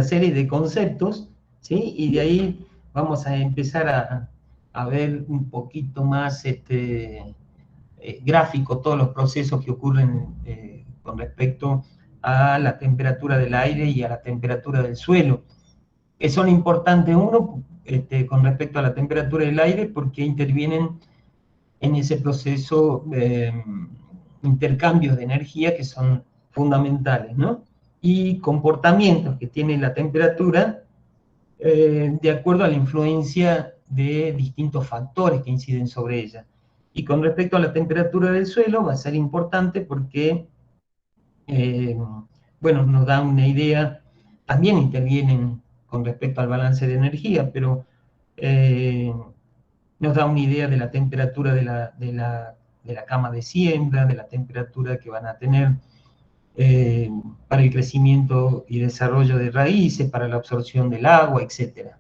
serie de conceptos, ¿sí? Y de ahí vamos a empezar a ver un poquito más gráfico todos los procesos que ocurren con respecto a la temperatura del aire y a la temperatura del suelo, que son importantes, uno, con respecto a la temperatura del aire, porque intervienen en ese proceso intercambios de energía que son fundamentales, ¿no? Y comportamientos que tiene la temperatura de acuerdo a la influencia de distintos factores que inciden sobre ella. Y con respecto a la temperatura del suelo va a ser importante porque, eh, bueno, nos da una idea, también intervienen con respecto al balance de energía, pero eh, nos da una idea de la temperatura de la cama de siembra, de la temperatura que van a tener eh, para el crecimiento y desarrollo de raíces, para la absorción del agua, etc.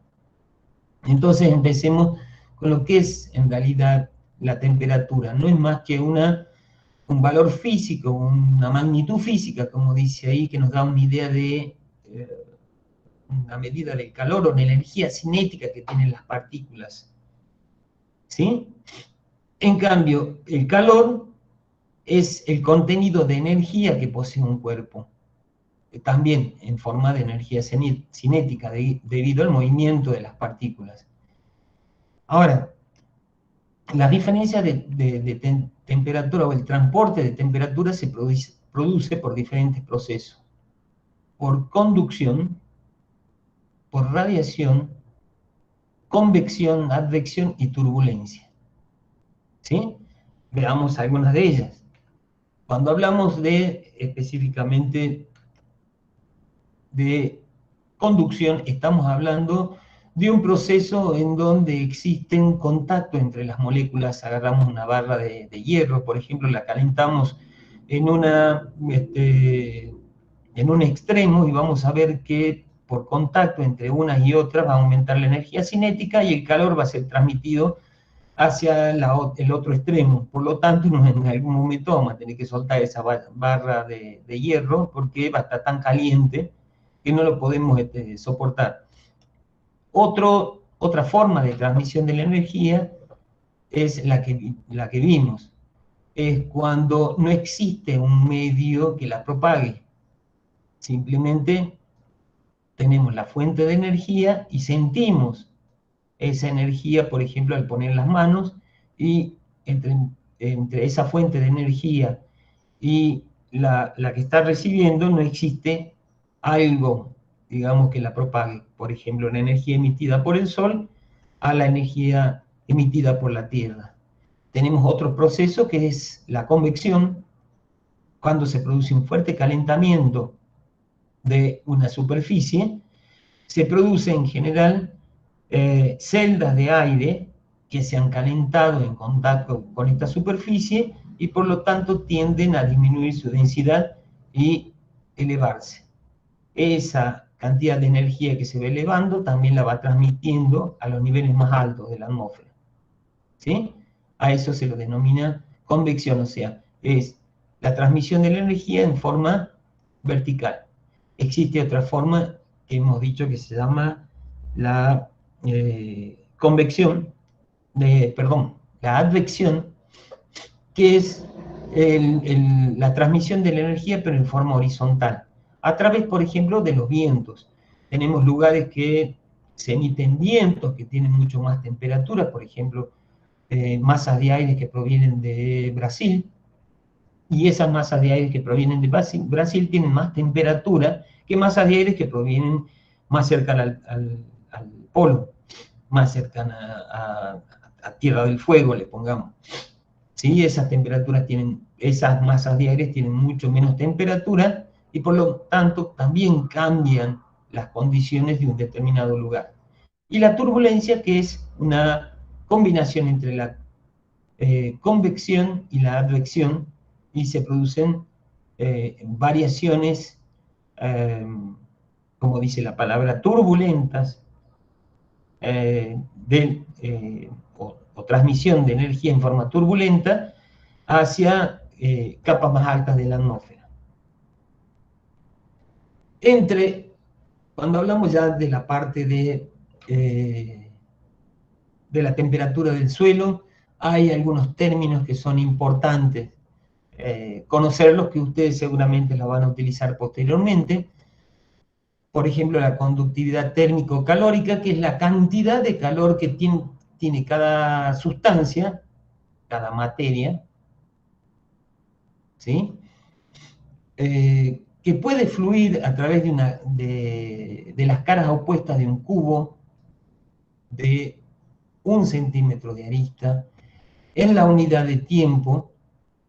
Entonces empecemos con lo que es en realidad la temperatura. No es más que un valor físico, una magnitud física, como dice ahí, que nos da una idea de una medida del calor o de la energía cinética que tienen las partículas. ¿Sí? En cambio, el calor es el contenido de energía que posee un cuerpo, también en forma de energía cinética, debido al movimiento de las partículas. Ahora, la diferencia de temperatura o el transporte de temperatura se produce por diferentes procesos. Por conducción, por radiación, convección, advección y turbulencia. ¿Sí? Veamos algunas de ellas. Cuando hablamos específicamente de conducción, estamos hablando de un proceso en donde existen contactos entre las moléculas. Agarramos una barra de hierro, por ejemplo, la calentamos en, en un extremo y vamos a ver que por contacto entre unas y otras va a aumentar la energía cinética y el calor va a ser transmitido hacia el otro extremo. Por lo tanto, en algún momento vamos a tener que soltar esa barra de hierro porque va a estar tan caliente que no lo podemos soportar. Otra forma de transmisión de la energía es la que vimos. Es cuando no existe un medio que la propague. Simplemente tenemos la fuente de energía y sentimos esa energía, por ejemplo, al poner las manos, y entre esa fuente de energía y la que está recibiendo no existe algo, digamos, que la propague. Por ejemplo, la energía emitida por el Sol a la energía emitida por la Tierra. Tenemos otro proceso que es la convección, cuando se produce un fuerte calentamiento de una superficie, se produce en general celdas de aire que se han calentado en contacto con esta superficie y por lo tanto tienden a disminuir su densidad y elevarse. Esa cantidad de energía que se va elevando también la va transmitiendo a los niveles más altos de la atmósfera. ¿Sí? A eso se lo denomina convección, o sea, es la transmisión de la energía en forma vertical. Existe otra forma que hemos dicho que se llama la convección, perdón, la advección, que es la transmisión de la energía pero en forma horizontal, a través, por ejemplo, de los vientos. Tenemos lugares que se emiten vientos que tienen mucho más temperatura, por ejemplo, masas de aire que provienen de Brasil, y esas masas de aire que provienen de Brasil tienen más temperatura que masas de aire que provienen más cerca al polo, más cercana a Tierra del Fuego, le pongamos. ¿Sí? Esas temperaturas esas masas de aire tienen mucho menos temperatura y por lo tanto también cambian las condiciones de un determinado lugar. Y la turbulencia, que es una combinación entre la convección y la advección, y se producen variaciones, eh, como dice la palabra, turbulentas, o transmisión de energía en forma turbulenta hacia capas más altas de la atmósfera. Entre Cuando hablamos ya de la parte de la temperatura del suelo, hay algunos términos que son importantes conocerlos, que ustedes seguramente los van a utilizar posteriormente. Por ejemplo, la conductividad térmico-calórica, que es la cantidad de calor que tiene cada sustancia, cada materia, ¿sí? Que puede fluir a través de las caras opuestas de un cubo de 1 centímetro de arista en la unidad de tiempo,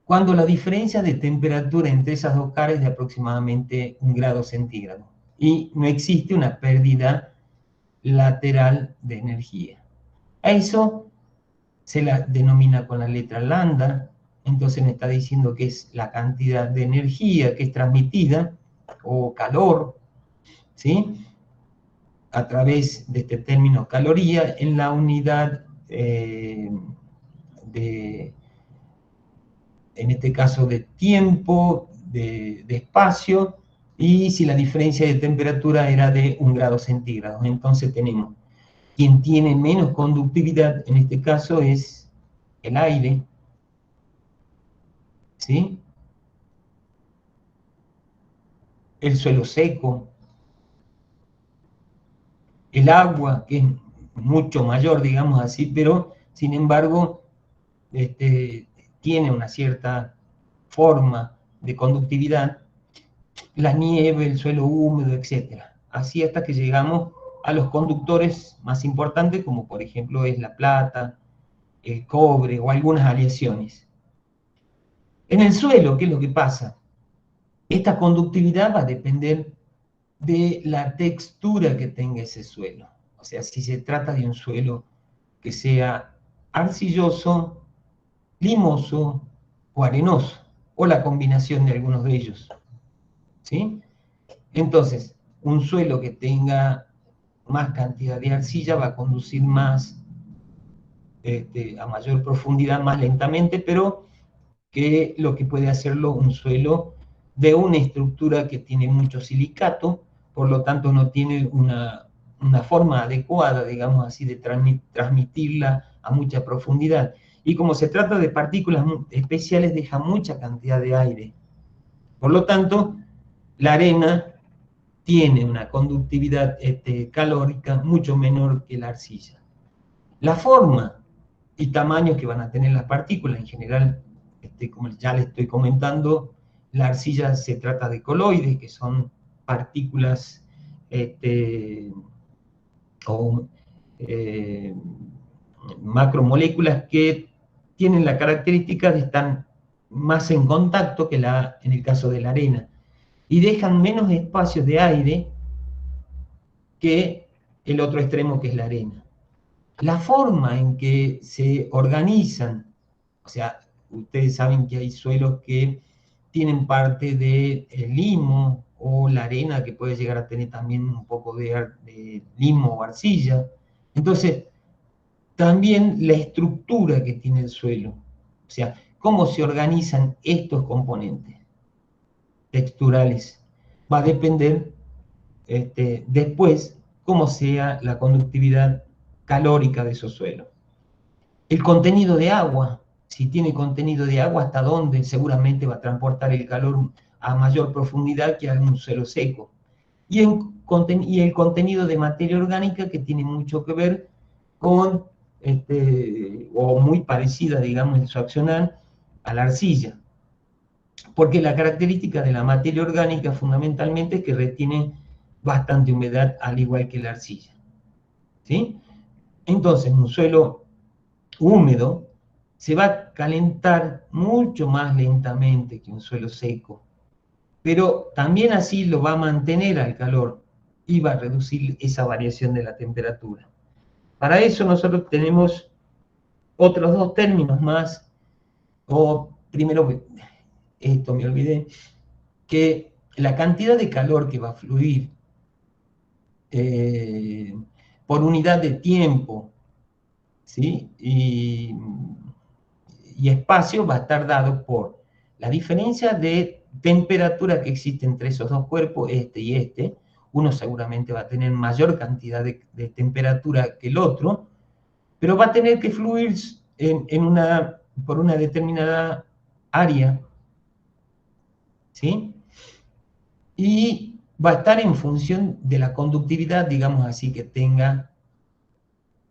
cuando la diferencia de temperatura entre esas dos caras es de aproximadamente 1 grado centígrado y no existe una pérdida lateral de energía. A eso se la denomina con la letra lambda, entonces me está diciendo que es la cantidad de energía que es transmitida, o calor, ¿sí? A través de este término caloría en la unidad en este caso de tiempo, de espacio, y si la diferencia de temperatura era de 1 grado centígrado. Entonces tenemos, quien tiene menos conductividad, en este caso es el aire, ¿sí? El suelo seco, el agua, que es mucho mayor, digamos así, pero sin embargo tiene una cierta forma de conductividad, la nieve, el suelo húmedo, etc. Así hasta que llegamos a los conductores más importantes, como por ejemplo es la plata, el cobre o algunas aleaciones. En el suelo, ¿qué es lo que pasa? Esta conductividad va a depender de la textura que tenga ese suelo. O sea, si se trata de un suelo que sea arcilloso, limoso o arenoso, o la combinación de algunos de ellos, ¿sí? Entonces, un suelo que tenga más cantidad de arcilla va a conducir más a mayor profundidad, más lentamente, pero que lo que puede hacerlo un suelo de una estructura que tiene mucho silicato, por lo tanto no tiene una forma adecuada, digamos así, de transmitirla a mucha profundidad. Y como se trata de partículas especiales, deja mucha cantidad de aire. Por lo tanto, la arena tiene una conductividad calórica mucho menor que la arcilla. La forma y tamaño que van a tener las partículas, en general, como ya les estoy comentando, la arcilla se trata de coloides, que son partículas o macromoléculas que tienen la característica de estar más en contacto que en el caso de la arena, y dejan menos espacios de aire que el otro extremo, que es la arena. La forma en que se organizan, o sea, ustedes saben que hay suelos que tienen parte de limo o la arena, que puede llegar a tener también un poco de limo o arcilla. Entonces, también la estructura que tiene el suelo, o sea, cómo se organizan estos componentes texturales, va a depender después cómo sea la conductividad calórica de esos suelos. El contenido de agua, si tiene contenido de agua, hasta dónde seguramente va a transportar el calor a mayor profundidad que a un suelo seco. Y el contenido de materia orgánica, que tiene mucho que ver con, o muy parecida, digamos, en su accionar, a la arcilla. Porque la característica de la materia orgánica fundamentalmente es que retiene bastante humedad, al igual que la arcilla, ¿sí? Entonces, un suelo húmedo se va a calentar mucho más lentamente que un suelo seco, pero también así lo va a mantener al calor y va a reducir esa variación de la temperatura. Para eso nosotros tenemos otros dos términos más, o primero, esto me olvidé, que la cantidad de calor que va a fluir por unidad de tiempo, ¿sí? Y espacio va a estar dado por la diferencia de temperatura que existe entre esos dos cuerpos, este y este, uno seguramente va a tener mayor cantidad de temperatura que el otro, pero va a tener que fluir por una determinada área, ¿sí? Y va a estar en función de la conductividad, digamos así, que tenga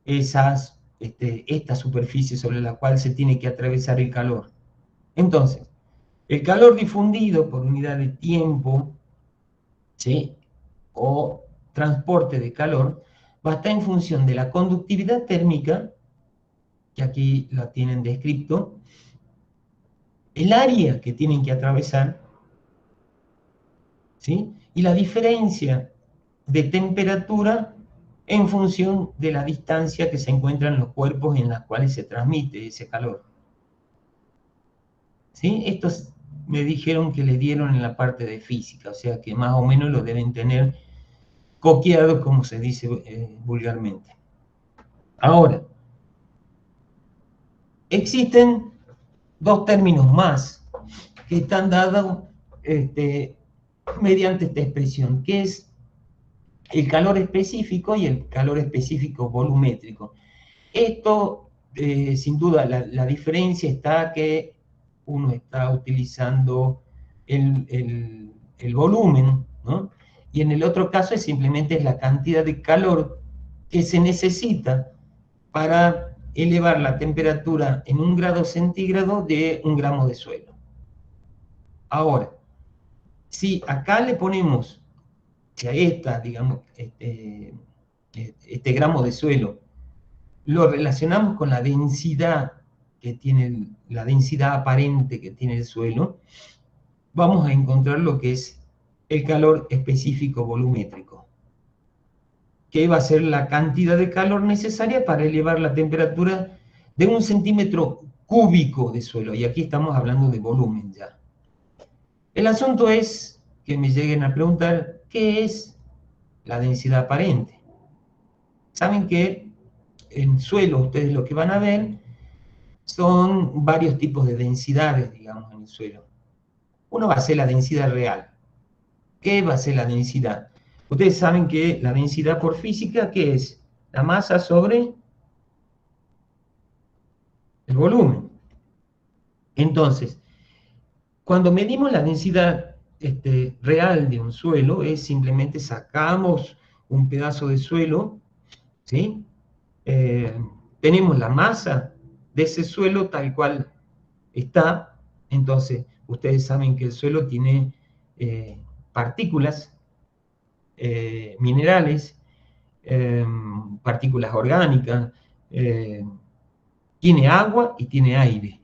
esta superficie sobre la cual se tiene que atravesar el calor. Entonces, el calor difundido por unidad de tiempo, ¿sí?, o transporte de calor, va a estar en función de la conductividad térmica, que aquí la tienen descrito, el área que tienen que atravesar, ¿sí?, y la diferencia de temperatura en función de la distancia que se encuentran los cuerpos en los cuales se transmite ese calor. ¿Sí? Estos me dijeron que le dieron en la parte de física, o sea que más o menos lo deben tener coqueado, como se dice vulgarmente. Ahora, existen dos términos más que están dados mediante esta expresión, que es el calor específico y el calor específico volumétrico. Esto, sin duda, la diferencia está que uno está utilizando el volumen, ¿no? Y en el otro caso es simplemente la cantidad de calor que se necesita para elevar la temperatura en 1 grado centígrado de 1 gramo de suelo. Ahora, si acá le ponemos, si a esta, digamos, este gramo de suelo, lo relacionamos con la densidad que tiene, la densidad aparente que tiene el suelo, vamos a encontrar lo que es el calor específico volumétrico, que va a ser la cantidad de calor necesaria para elevar la temperatura de 1 centímetro cúbico de suelo, y aquí estamos hablando de volumen ya. El asunto es que me lleguen a preguntar, ¿qué es la densidad aparente? Saben que en suelo ustedes lo que van a ver son varios tipos de densidades, digamos, en el suelo. Uno va a ser la densidad real. ¿Qué va a ser la densidad? Ustedes saben que la densidad por física, ¿qué es? La masa sobre el volumen. Entonces, cuando medimos la densidad real de un suelo, es simplemente sacamos un pedazo de suelo, ¿sí? Tenemos la masa de ese suelo tal cual está. Entonces, ustedes saben que el suelo tiene partículas, minerales, partículas orgánicas, tiene agua y tiene aire.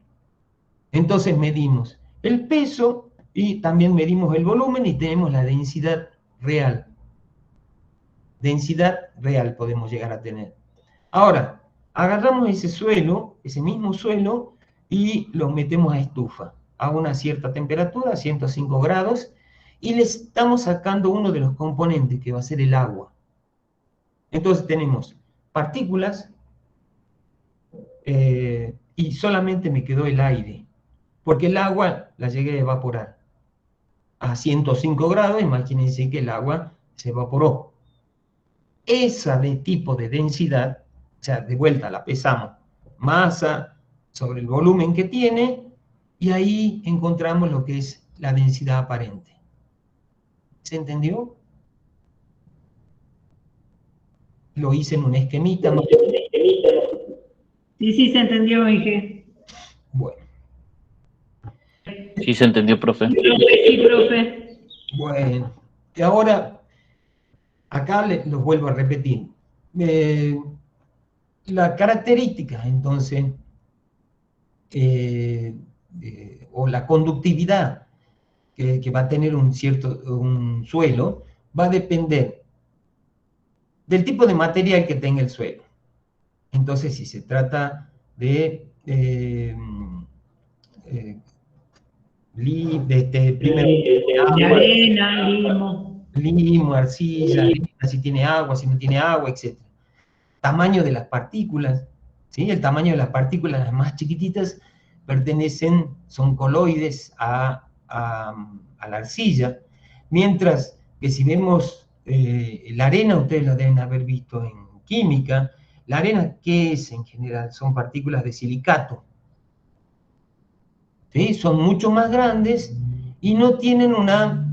Entonces medimos el peso y también medimos el volumen y tenemos la densidad real. Densidad real podemos llegar a tener. Ahora, agarramos ese suelo, ese mismo suelo, y lo metemos a estufa a una cierta temperatura, 105 grados, y le estamos sacando uno de los componentes, que va a ser el agua. Entonces tenemos partículas y solamente me quedó el aire, porque el agua la llegué a evaporar. A 105 grados, imagínense que el agua se evaporó. Esa de tipo de densidad, o sea, de vuelta la pesamos, masa sobre el volumen que tiene, y ahí encontramos lo que es la densidad aparente. ¿Se entendió? Lo hice en un esquemita. Sí, se entendió, Inge. Bueno. Sí, se entendió, profe. Sí, profe. Bueno, y ahora, acá los vuelvo a repetir. Las características, entonces, o la conductividad que va a tener un suelo, va a depender del tipo de material que tenga el suelo. Entonces, si se trata de arena, limo, arcilla, si tiene agua, si no tiene agua, etc. Tamaño de las partículas, ¿sí? El tamaño de las partículas, las más chiquititas, son coloides a la arcilla, mientras que si vemos la arena ustedes la deben haber visto en química. La arena, ¿qué es en general? Son partículas de silicato. ¿Sí? Son mucho más grandes y no tienen una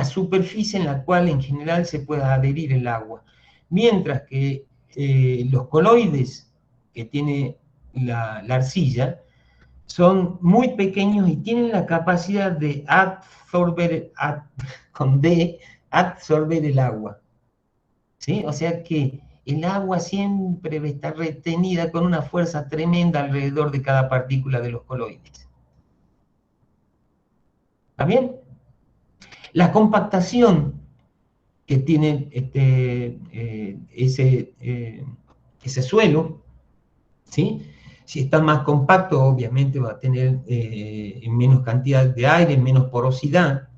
superficie en la cual en general se pueda adherir el agua. Mientras que los coloides que tiene la arcilla son muy pequeños y tienen la capacidad de absorber, absorber el agua. ¿Sí? O sea que el agua siempre va a estar retenida con una fuerza tremenda alrededor de cada partícula de los coloides. ¿Está bien? La compactación que tiene ese suelo, ¿sí? Si está más compacto, obviamente va a tener menos cantidad de aire, menos porosidad,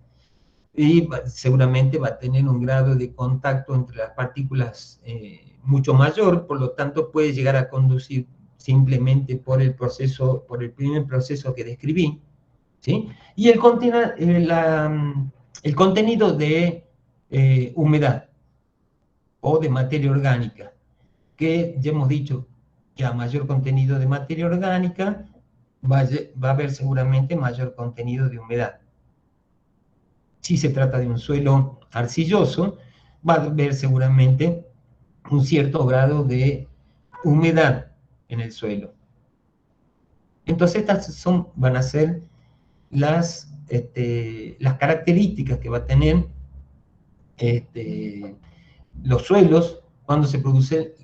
y seguramente va a tener un grado de contacto entre las partículas mucho mayor, por lo tanto puede llegar a conducir simplemente por el primer proceso que describí, ¿sí? Y el contenido de humedad o de materia orgánica, que ya hemos dicho que a mayor contenido de materia orgánica va a haber seguramente mayor contenido de humedad. Si se trata de un suelo arcilloso, va a haber seguramente un cierto grado de humedad en el suelo. Entonces estas van a ser las características que va a tener los suelos cuando se produce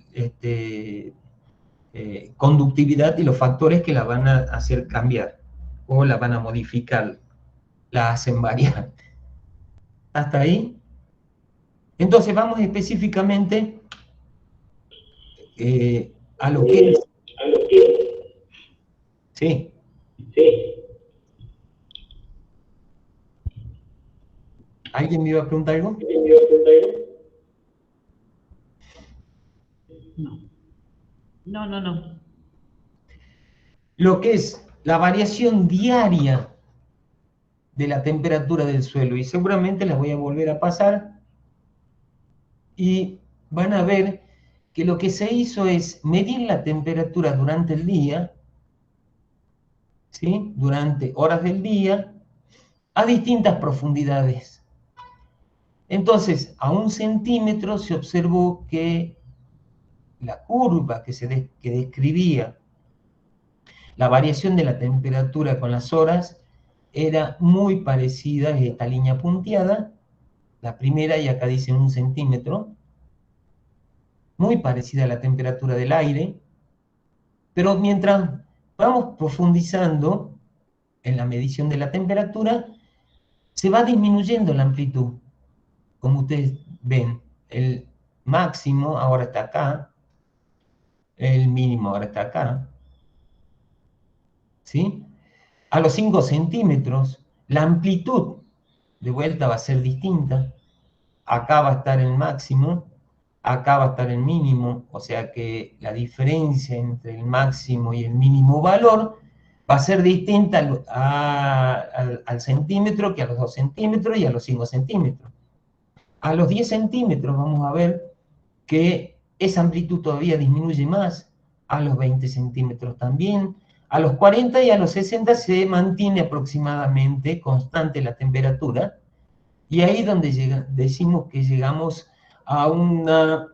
conductividad y los factores que la van a hacer cambiar o la van a modificar, la hacen variar. ¿Hasta ahí? Entonces vamos específicamente a lo que es. Sí. ¿Alguien me iba a preguntar algo? No. Lo que es la variación diaria de la temperatura del suelo, y seguramente las voy a volver a pasar, y van a ver que lo que se hizo es medir la temperatura durante el día, ¿sí? Durante horas del día, a distintas profundidades. Entonces, a 1 centímetro se observó que la curva que describía la variación de la temperatura con las horas era muy parecida a esta línea punteada, la primera, y acá dice 1 centímetro, muy parecida a la temperatura del aire, pero mientras vamos profundizando en la medición de la temperatura, se va disminuyendo la amplitud. Como ustedes ven, el máximo ahora está acá, el mínimo ahora está acá, ¿sí? A los 5 centímetros, la amplitud de vuelta va a ser distinta. Acá va a estar el máximo, acá va a estar el mínimo, o sea que la diferencia entre el máximo y el mínimo valor va a ser distinta al centímetro que a los 2 centímetros y a los 5 centímetros. A los 10 centímetros vamos a ver que esa amplitud todavía disminuye más, a los 20 centímetros también, a los 40 y a los 60 se mantiene aproximadamente constante la temperatura, y ahí es donde decimos que llegamos a una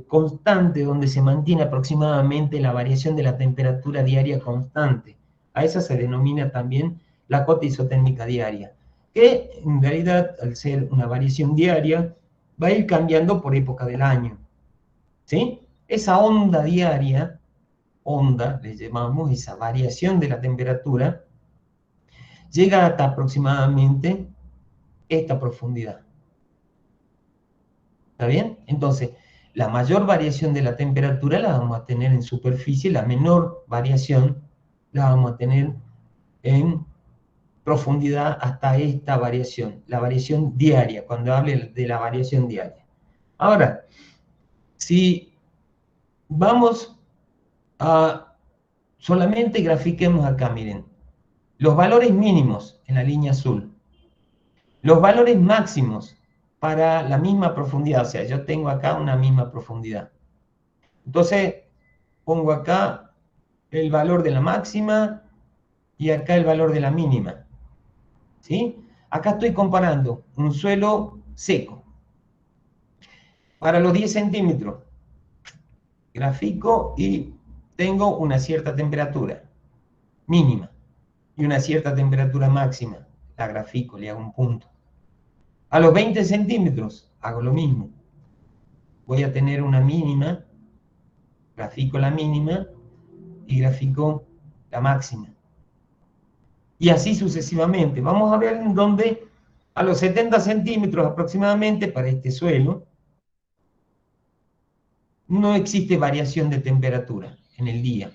constante, donde se mantiene aproximadamente la variación de la temperatura diaria constante. A esa se denomina también la cota isotérmica diaria, que en realidad, al ser una variación diaria, va a ir cambiando por época del año. ¿Sí? Esa onda diaria, le llamamos esa variación de la temperatura, llega hasta aproximadamente esta profundidad. ¿Está bien? Entonces, la mayor variación de la temperatura la vamos a tener en superficie, la menor variación la vamos a tener en profundidad hasta esta variación, la variación diaria, cuando hable de la variación diaria. Ahora, si vamos a solamente grafiquemos acá, miren, los valores mínimos en la línea azul, los valores máximos para la misma profundidad. O sea, yo tengo acá una misma profundidad. Entonces, pongo acá el valor de la máxima y acá el valor de la mínima. ¿Sí? Acá estoy comparando un suelo seco. Para los 10 centímetros, grafico y tengo una cierta temperatura mínima y una cierta temperatura máxima. La grafico, le hago un punto. A los 20 centímetros hago lo mismo. Voy a tener una mínima, grafico la mínima y grafico la máxima. Y así sucesivamente. Vamos a ver en dónde a los 70 centímetros aproximadamente para este suelo no existe variación de temperatura en el día.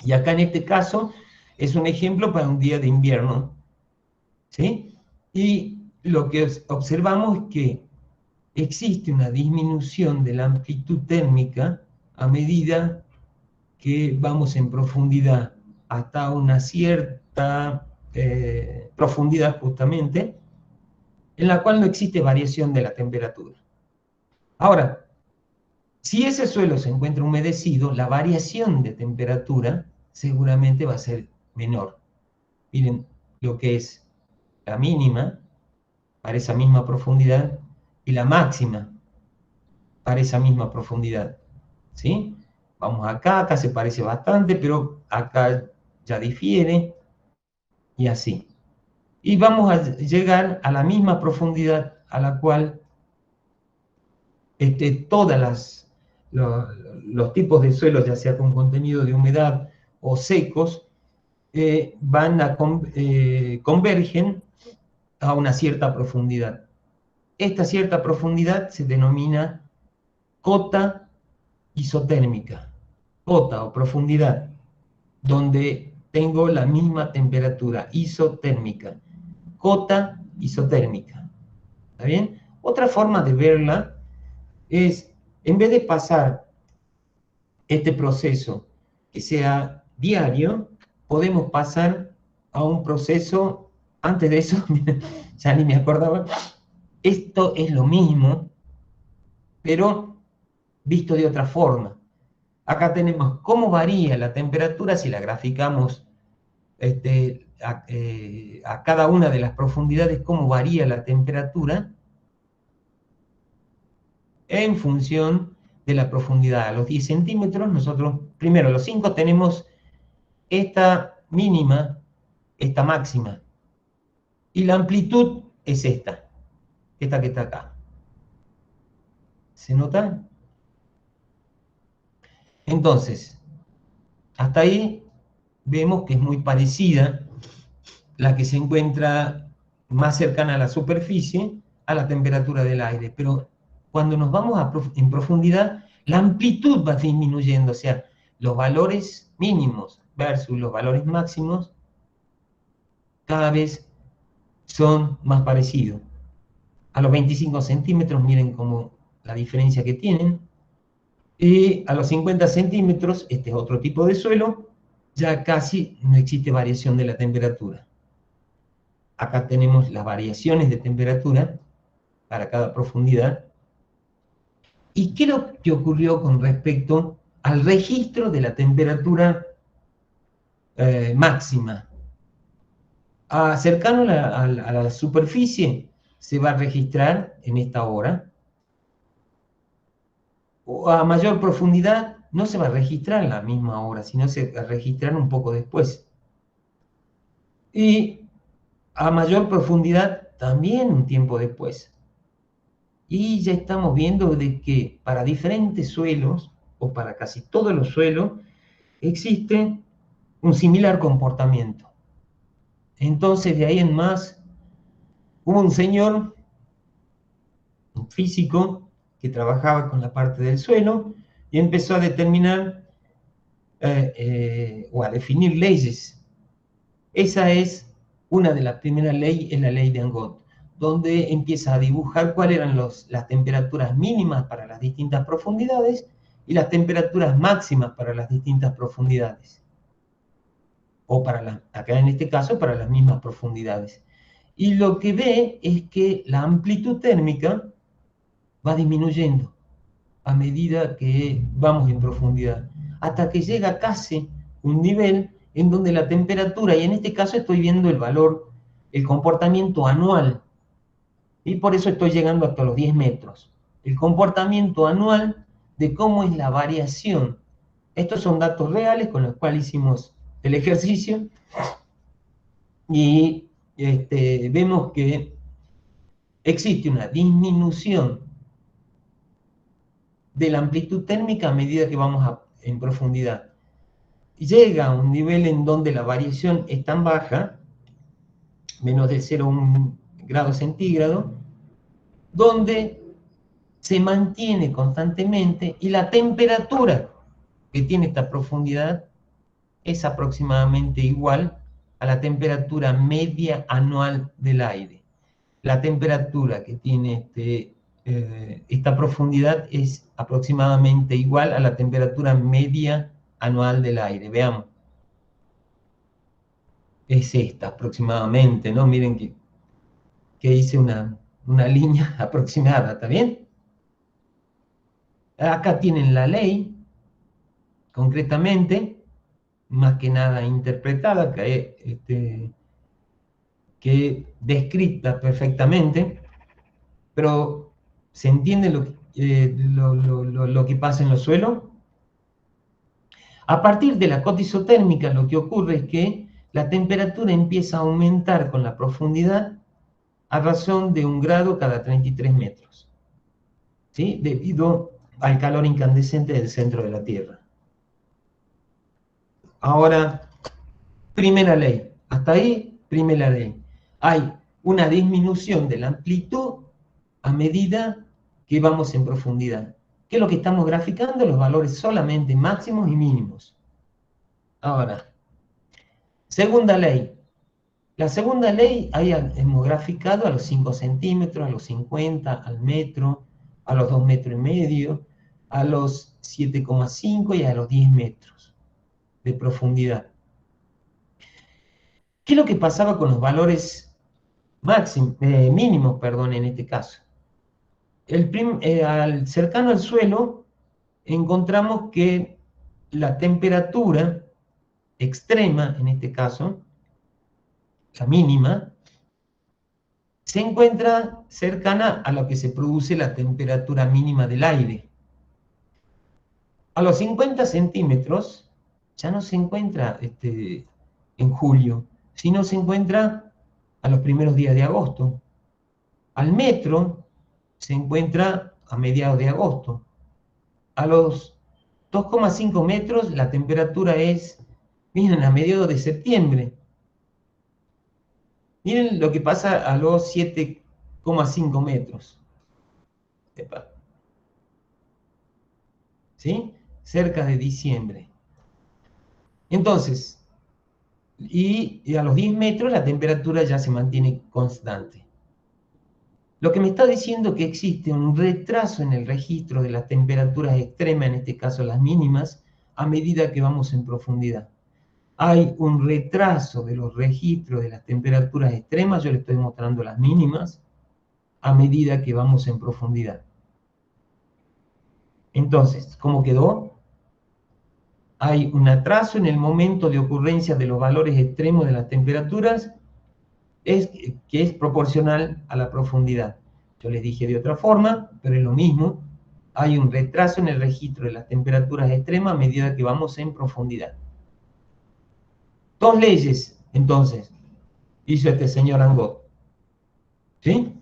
Y acá en este caso es un ejemplo para un día de invierno, ¿sí? Y lo que observamos es que existe una disminución de la amplitud térmica a medida que vamos en profundidad hasta una cierta profundidad justamente, en la cual no existe variación de la temperatura. Ahora, si ese suelo se encuentra humedecido, la variación de temperatura seguramente va a ser menor. Miren lo que es la mínima para esa misma profundidad y la máxima para esa misma profundidad. ¿Sí? Vamos acá se parece bastante, pero acá ya difiere y así. Y vamos a llegar a la misma profundidad a la cual todos los tipos de suelos, ya sea con contenido de humedad o secos, convergen a una cierta profundidad. Esta cierta profundidad se denomina cota isotérmica, cota o profundidad, donde tengo la misma temperatura isotérmica, cota isotérmica. ¿Está bien? Otra forma de verla es, en vez de pasar este proceso que sea diario, podemos pasar a un proceso, antes de eso, ya ni me acordaba, esto es lo mismo, pero visto de otra forma. Acá tenemos cómo varía la temperatura si la graficamos a cada una de las profundidades, cómo varía la temperatura en función de la profundidad. A los 10 centímetros, nosotros, primero, a los 5 tenemos esta mínima, esta máxima, y la amplitud es esta que está acá. ¿Se nota? Entonces, hasta ahí vemos que es muy parecida la que se encuentra más cercana a la superficie a la temperatura del aire, pero cuando nos vamos en profundidad, la amplitud va disminuyendo, o sea, los valores mínimos versus los valores máximos cada vez son más parecidos. A los 25 centímetros, miren cómo la diferencia que tienen, y a los 50 centímetros, este es otro tipo de suelo, ya casi no existe variación de la temperatura. Acá tenemos las variaciones de temperatura para cada profundidad. ¿Y qué es lo que ocurrió con respecto al registro de la temperatura máxima? Cercano a la superficie se va a registrar en esta hora. O a mayor profundidad no se va a registrar en la misma hora, sino se va a registrar un poco después. Y a mayor profundidad también un tiempo después. Y ya estamos viendo de que para diferentes suelos, o para casi todos los suelos, existe un similar comportamiento. Entonces, de ahí en más, hubo un señor, un físico, que trabajaba con la parte del suelo y empezó a determinar o a definir leyes. Esa es una de las primeras leyes, es la ley de Angot, donde empieza a dibujar cuáles eran las temperaturas mínimas para las distintas profundidades y las temperaturas máximas para las distintas profundidades. O acá en este caso, para las mismas profundidades. y lo que ve es que la amplitud térmica va disminuyendo a medida que vamos en profundidad, hasta que llega casi un nivel en donde la temperatura, y en este caso estoy viendo el valor, el comportamiento anual, y por eso estoy llegando hasta los 10 metros. El comportamiento anual de cómo es la variación. Estos son datos reales con los cuales hicimos el ejercicio, y vemos que existe una disminución de la amplitud térmica a medida que vamos en profundidad. Llega a un nivel en donde la variación es tan baja, menos de 0,1 grado centígrado, donde se mantiene constantemente y la temperatura que tiene esta profundidad es aproximadamente igual a la temperatura media anual del aire. La temperatura que tiene esta profundidad es aproximadamente igual a la temperatura media anual del aire. Veamos. Es esta aproximadamente, ¿no? Miren que hice una línea aproximada, ¿está bien? Acá tienen la ley, concretamente, más que nada interpretada, que descrita perfectamente, pero ¿se entiende lo que pasa en los suelos? A partir de la cotisotérmica, lo que ocurre es que la temperatura empieza a aumentar con la profundidad a razón de 1 grado cada 33 metros, ¿sí? Debido al calor incandescente del centro de la Tierra. Ahora, primera ley. Hasta ahí, primera ley. Hay una disminución de la amplitud a medida que vamos en profundidad. ¿Qué es lo que estamos graficando? Los valores solamente máximos y mínimos. Ahora, segunda ley. La segunda ley, ahí hemos graficado a los 5 centímetros, a los 50, al metro, a los 2,5 metros, a los 7,5 y a los 10 metros de profundidad. ¿Qué es lo que pasaba con los valores mínimos, en este caso? Cercano al suelo, encontramos que la temperatura extrema, en este caso, la mínima, se encuentra cercana a lo que se produce la temperatura mínima del aire. A los 50 centímetros ya no se encuentra en julio, sino se encuentra a los primeros días de agosto. Al metro se encuentra a mediados de agosto. A los 2,5 metros la temperatura es, miren, a mediados de septiembre. Miren lo que pasa a los 7,5 metros. ¿Sí? Cerca de diciembre. Entonces, y a los 10 metros la temperatura ya se mantiene constante. Lo que me está diciendo que existe un retraso en el registro de las temperaturas extremas, en este caso las mínimas, a medida que vamos en profundidad. Hay un retraso de los registros de las temperaturas extremas, yo le estoy mostrando las mínimas, a medida que vamos en profundidad. Entonces, ¿cómo quedó? Hay un atraso en el momento de ocurrencia de los valores extremos de las temperaturas, que es proporcional a la profundidad. Yo les dije de otra forma, pero es lo mismo. Hay un retraso en el registro de las temperaturas extremas a medida que vamos en profundidad. Dos leyes, entonces, hizo este señor Angot. ¿Sí?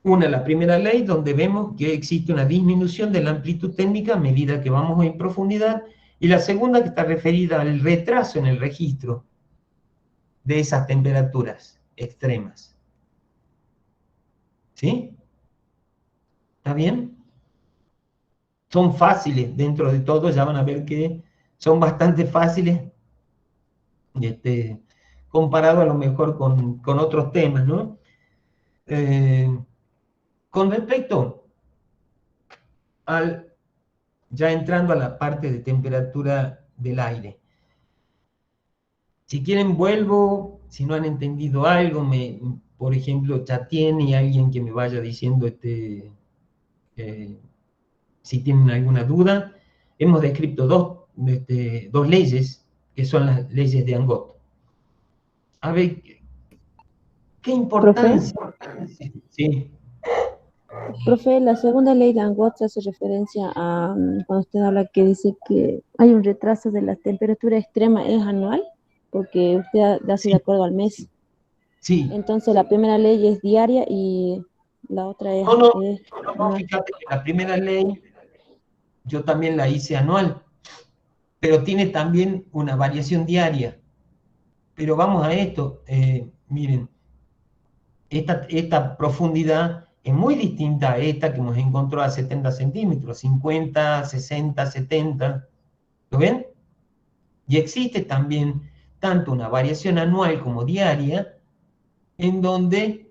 Una, la primera ley, donde vemos que existe una disminución de la amplitud térmica a medida que vamos en profundidad, y la segunda, que está referida al retraso en el registro de esas temperaturas extremas. ¿Sí? ¿Está bien? Son fáciles, dentro de todo, ya van a ver que son bastante fáciles, comparado a lo mejor con otros temas, ¿no? Con respecto ya entrando a la parte de temperatura del aire. Si quieren vuelvo, si no han entendido algo, me por ejemplo, ya tiene alguien que me vaya diciendo si tienen alguna duda. Hemos descrito dos leyes, que son las leyes de Angot. A ver, ¿qué Profe, importancia? Sí, profe, la segunda ley de Angot hace referencia a cuando usted habla que dice que hay un retraso de la temperatura extrema, ¿es anual? Porque usted hace de sí, acuerdo al mes. sí. Entonces la primera ley es diaria y la otra No, no, es no, anual. fíjate que la primera ley yo también la hice anual, pero tiene también una variación diaria. Pero vamos a esto, miren, esta profundidad es muy distinta a esta que hemos encontrado a 70 centímetros, 50, 60, 70, ¿lo ven? Y existe también tanto una variación anual como diaria, en donde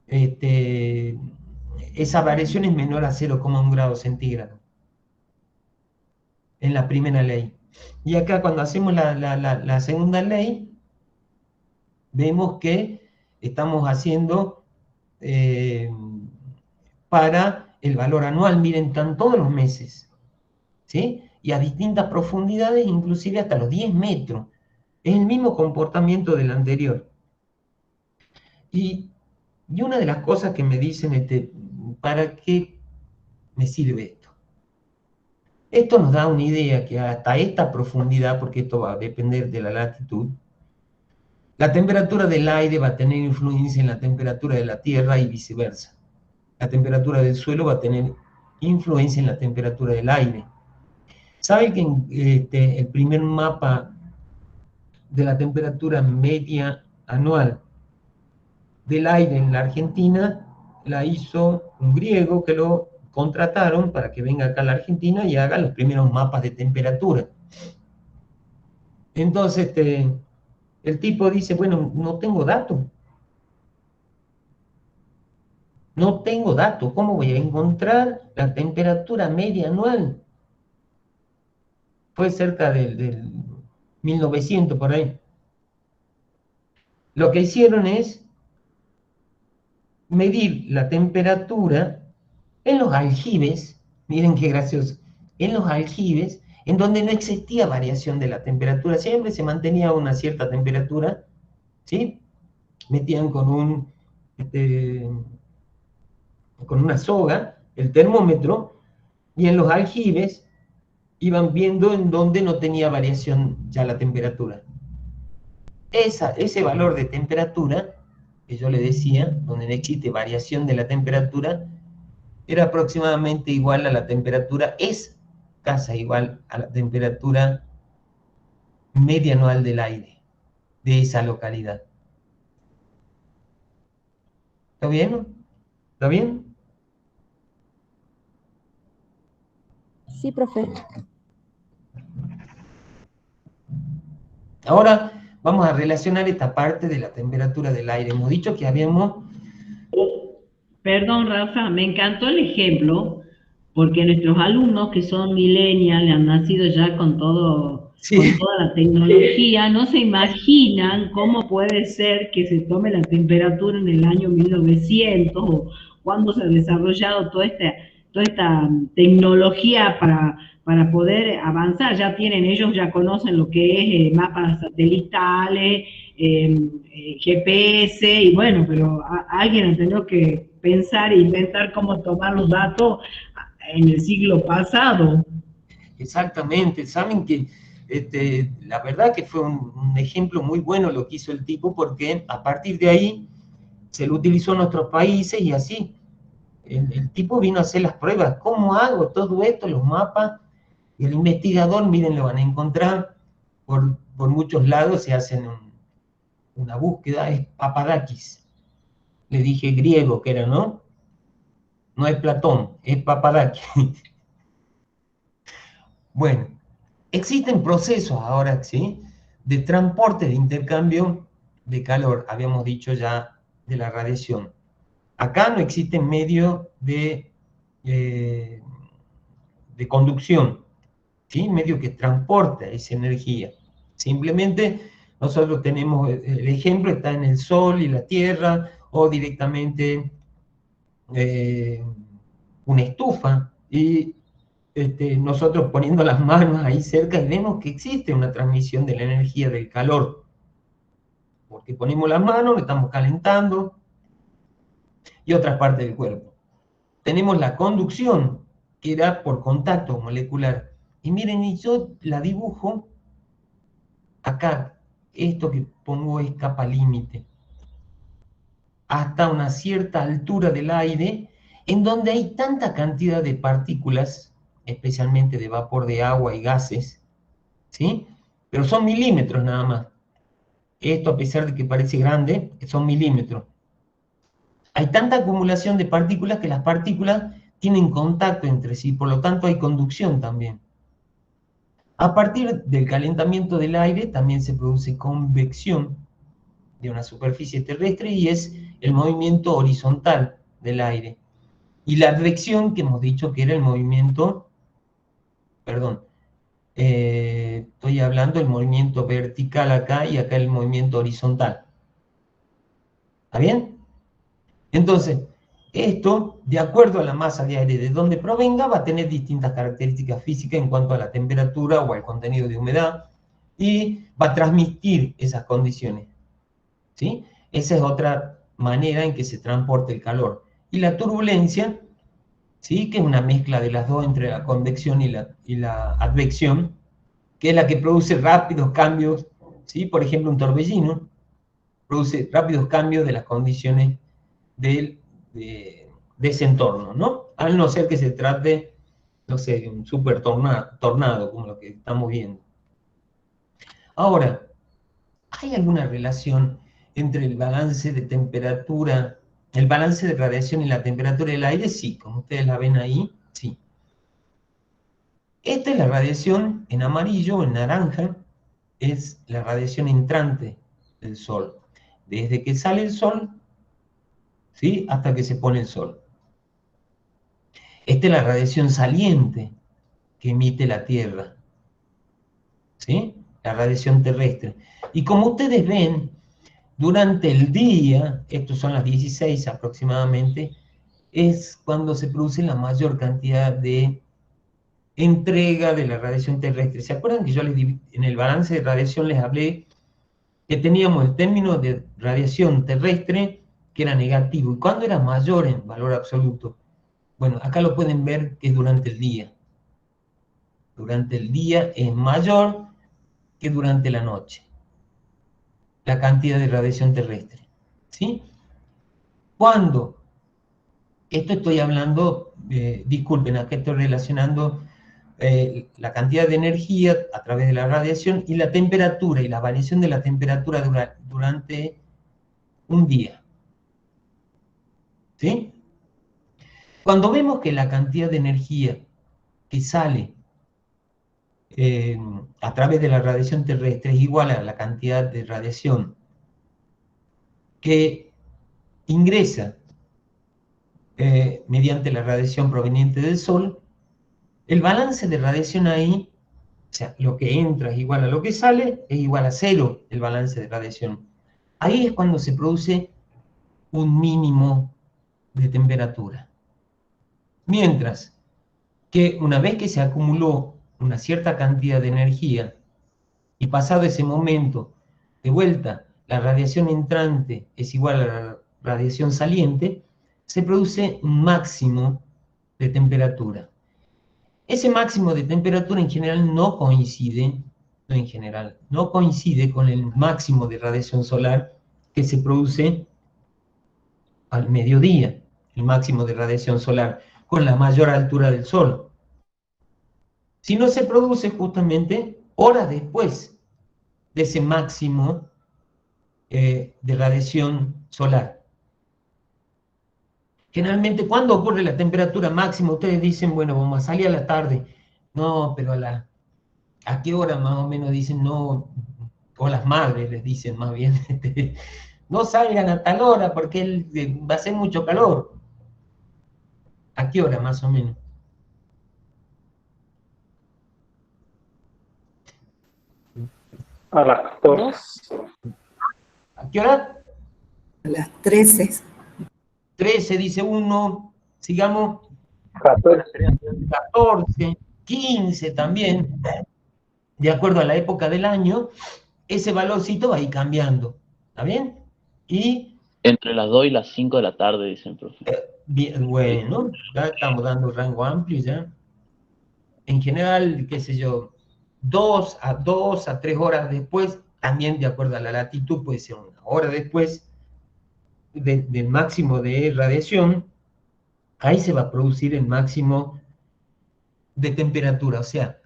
este, esa variación es menor a 0,1 grado centígrado, en la primera ley. Y acá cuando hacemos la segunda ley, vemos que estamos haciendo para el valor anual, miren, están todos los meses, ¿sí? Y a distintas profundidades, inclusive hasta los 10 metros. Es el mismo comportamiento del anterior. Y una de las cosas que me dicen, ¿para qué me sirve esto? Esto nos da una idea que hasta esta profundidad, porque esto va a depender de la latitud, la temperatura del aire va a tener influencia en la temperatura de la tierra y viceversa. La temperatura del suelo va a tener influencia en la temperatura del aire. ¿Saben que el primer mapa de la temperatura media anual del aire en la Argentina la hizo un griego que lo contrataron para que venga acá a la Argentina y haga los primeros mapas de temperatura? Entonces, el tipo dice, bueno, no tengo datos. No tengo datos. ¿Cómo voy a encontrar la temperatura media anual? Fue cerca del 1900 por ahí. Lo que hicieron es medir la temperatura en los aljibes, miren qué gracioso, en los aljibes, en donde no existía variación de la temperatura, siempre se mantenía una cierta temperatura, ¿sí? Metían este, con una soga el termómetro y en los aljibes iban viendo en donde no tenía variación ya la temperatura. Ese valor de temperatura, que yo le decía, donde no existe variación de la temperatura, era aproximadamente igual a la temperatura, es casi igual a la temperatura media anual del aire de esa localidad. ¿Está bien? ¿Está bien? Sí, profe. Ahora vamos a relacionar esta parte de la temperatura del aire. Hemos dicho que habíamos... Perdón, Rafa, me encantó el ejemplo, porque nuestros alumnos que son millennials, han nacido ya con todo, con Sí, toda la tecnología, no se imaginan cómo puede ser que se tome la temperatura en el año 1900 o cuando se ha desarrollado toda esta tecnología para poder avanzar. Ya tienen, ellos ya conocen lo que es mapas satelitales, GPS, y bueno, pero alguien ha tenido que pensar e inventar cómo tomar los datos en el siglo pasado. exactamente. Saben que la verdad que fue un ejemplo muy bueno lo que hizo el tipo, porque a partir de ahí se lo utilizó en otros países y así. El tipo vino a hacer las pruebas. ¿Cómo hago todo esto, los mapas? Y el investigador, miren, lo van a encontrar por muchos lados, se hacen una búsqueda, es Papadakis. Le dije griego que era, ¿no? No es Platón, es Papadakis. Bueno, existen procesos ahora, ¿sí? De transporte, de intercambio de calor, habíamos dicho ya de la radiación. Acá no existen medios eh, de conducción, ¿sí? Medio que transporta esa energía. Simplemente nosotros tenemos, el ejemplo está en el Sol y la Tierra, o directamente una estufa, y nosotros poniendo las manos ahí cerca y vemos que existe una transmisión de la energía del calor, porque ponemos las manos, estamos calentando, y otras partes del cuerpo. Tenemos la conducción, que era por contacto molecular. Y miren, y yo la dibujo acá. Esto que pongo es capa límite. Hasta una cierta altura del aire, en donde hay tanta cantidad de partículas, especialmente de vapor de agua y gases, ¿sí? Pero son milímetros nada más. Esto, a pesar de que parece grande, son milímetros. Hay tanta acumulación de partículas que las partículas tienen contacto entre sí, por lo tanto hay conducción también. A partir del calentamiento del aire también se produce convección de una superficie terrestre y es el movimiento horizontal del aire. Y la advección, que hemos dicho que era el movimiento, perdón, estoy hablando del movimiento vertical acá y acá el movimiento horizontal. ¿Está bien? Entonces, esto, de acuerdo a la masa de aire de donde provenga, va a tener distintas características físicas en cuanto a la temperatura o al contenido de humedad, y va a transmitir esas condiciones, ¿sí? Esa es otra manera en que se transporta el calor. Y la turbulencia, ¿sí? Que es una mezcla de las dos entre la convección y la advección, que es la que produce rápidos cambios, ¿sí? Por ejemplo, un torbellino produce rápidos cambios de las condiciones de ese entorno, ¿no? Al no ser que se trate, no sé, de un super tornado, como lo que estamos viendo. Ahora, ¿hay alguna relación entre el balance de temperatura, el balance de radiación y la temperatura del aire? Sí, como ustedes la ven ahí, sí. Esta es la radiación en amarillo o en naranja, es la radiación entrante del Sol. Desde que sale el Sol, ¿sí? Hasta que se pone el Sol. Esta es la radiación saliente que emite la Tierra, ¿sí? La radiación terrestre. Y como ustedes ven, durante el día, estos son las 16 aproximadamente, es cuando se produce la mayor cantidad de entrega de la radiación terrestre. ¿Se acuerdan que yo en el balance de radiación les hablé que teníamos el término de radiación terrestre que era negativo? ¿Y cuándo era mayor en valor absoluto? Bueno, acá lo pueden ver que es durante el día. Durante el día es mayor que durante la noche la cantidad de radiación terrestre, ¿sí? Cuando, esto estoy hablando, disculpen, acá estoy relacionando la cantidad de energía a través de la radiación y la temperatura y la variación de la temperatura durante un día, ¿sí? Cuando vemos que la cantidad de energía que sale a través de la radiación terrestre es igual a la cantidad de radiación que ingresa mediante la radiación proveniente del Sol, el balance de radiación ahí, o sea, lo que entra es igual a lo que sale, es igual a cero el balance de radiación. Ahí es cuando se produce un mínimo de temperatura. Mientras que una vez que se acumuló una cierta cantidad de energía y pasado ese momento, de vuelta, la radiación entrante es igual a la radiación saliente, se produce un máximo de temperatura. Ese máximo de temperatura en general no coincide, no coincide con el máximo de radiación solar que se produce al mediodía, el máximo de radiación solar, con la mayor altura del Sol. Sino se produce justamente horas después de ese máximo de radiación solar. Generalmente, ¿cuándo ocurre la temperatura máxima? Ustedes dicen, bueno, vamos a salir a la tarde. No, pero ¿a qué hora más o menos dicen? No, o las madres les dicen más bien, no salgan a tal hora porque va a hacer mucho calor. ¿A qué hora más o menos? A las 14. ¿A qué hora? A las 13. 13 dice uno, sigamos. 14, 15 también, de acuerdo a la época del año, ese valorcito va a ir cambiando, ¿está bien? Y Entre las 2 y las 5 de la tarde, dicen, profe. bien, bueno, ya estamos dando rango amplio ya. En general, qué sé yo, 2 a 3 horas después, también de acuerdo a la latitud, puede ser una hora después del máximo de radiación, ahí se va a producir el máximo de temperatura, o sea,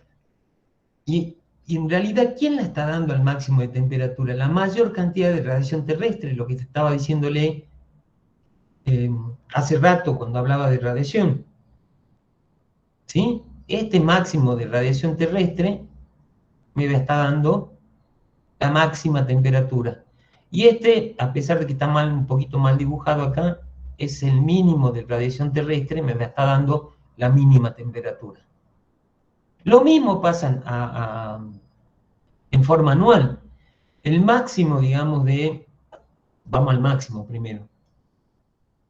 y en realidad, ¿quién la está dando al máximo de temperatura? La mayor cantidad de radiación terrestre, lo que te estaba diciéndole hace rato cuando hablaba de radiación. ¿Sí? Este máximo de radiación terrestre me está dando la máxima temperatura. Y este, a pesar de que está un poquito mal dibujado acá, es el mínimo de radiación terrestre, me está dando la mínima temperatura. Lo mismo pasa en forma anual. El máximo, digamos, vamos al máximo primero.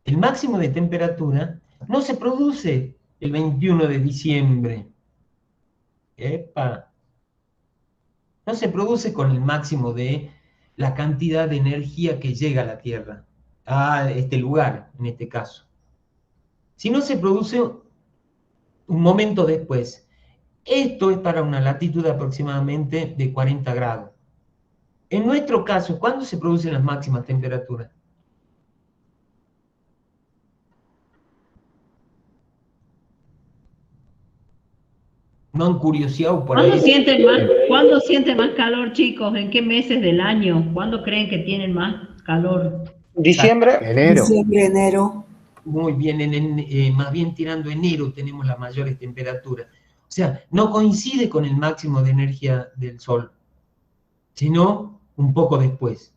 El máximo de temperatura no se produce el 21 de diciembre. ¡Epa! No se produce con el máximo de la cantidad de energía que llega a la Tierra, a este lugar, en este caso. Sino se produce un momento después. Esto es para una latitud aproximadamente de 40 grados. En nuestro caso, ¿cuándo se producen las máximas temperaturas? ¿No han curioseado por ahí? ¿Cuándo sienten más calor, chicos? ¿En qué meses del año? ¿Cuándo creen que tienen más calor? Diciembre. Enero. Diciembre, enero. Muy bien, más bien tirando enero tenemos las mayores temperaturas. O sea, no coincide con el máximo de energía del Sol, sino un poco después.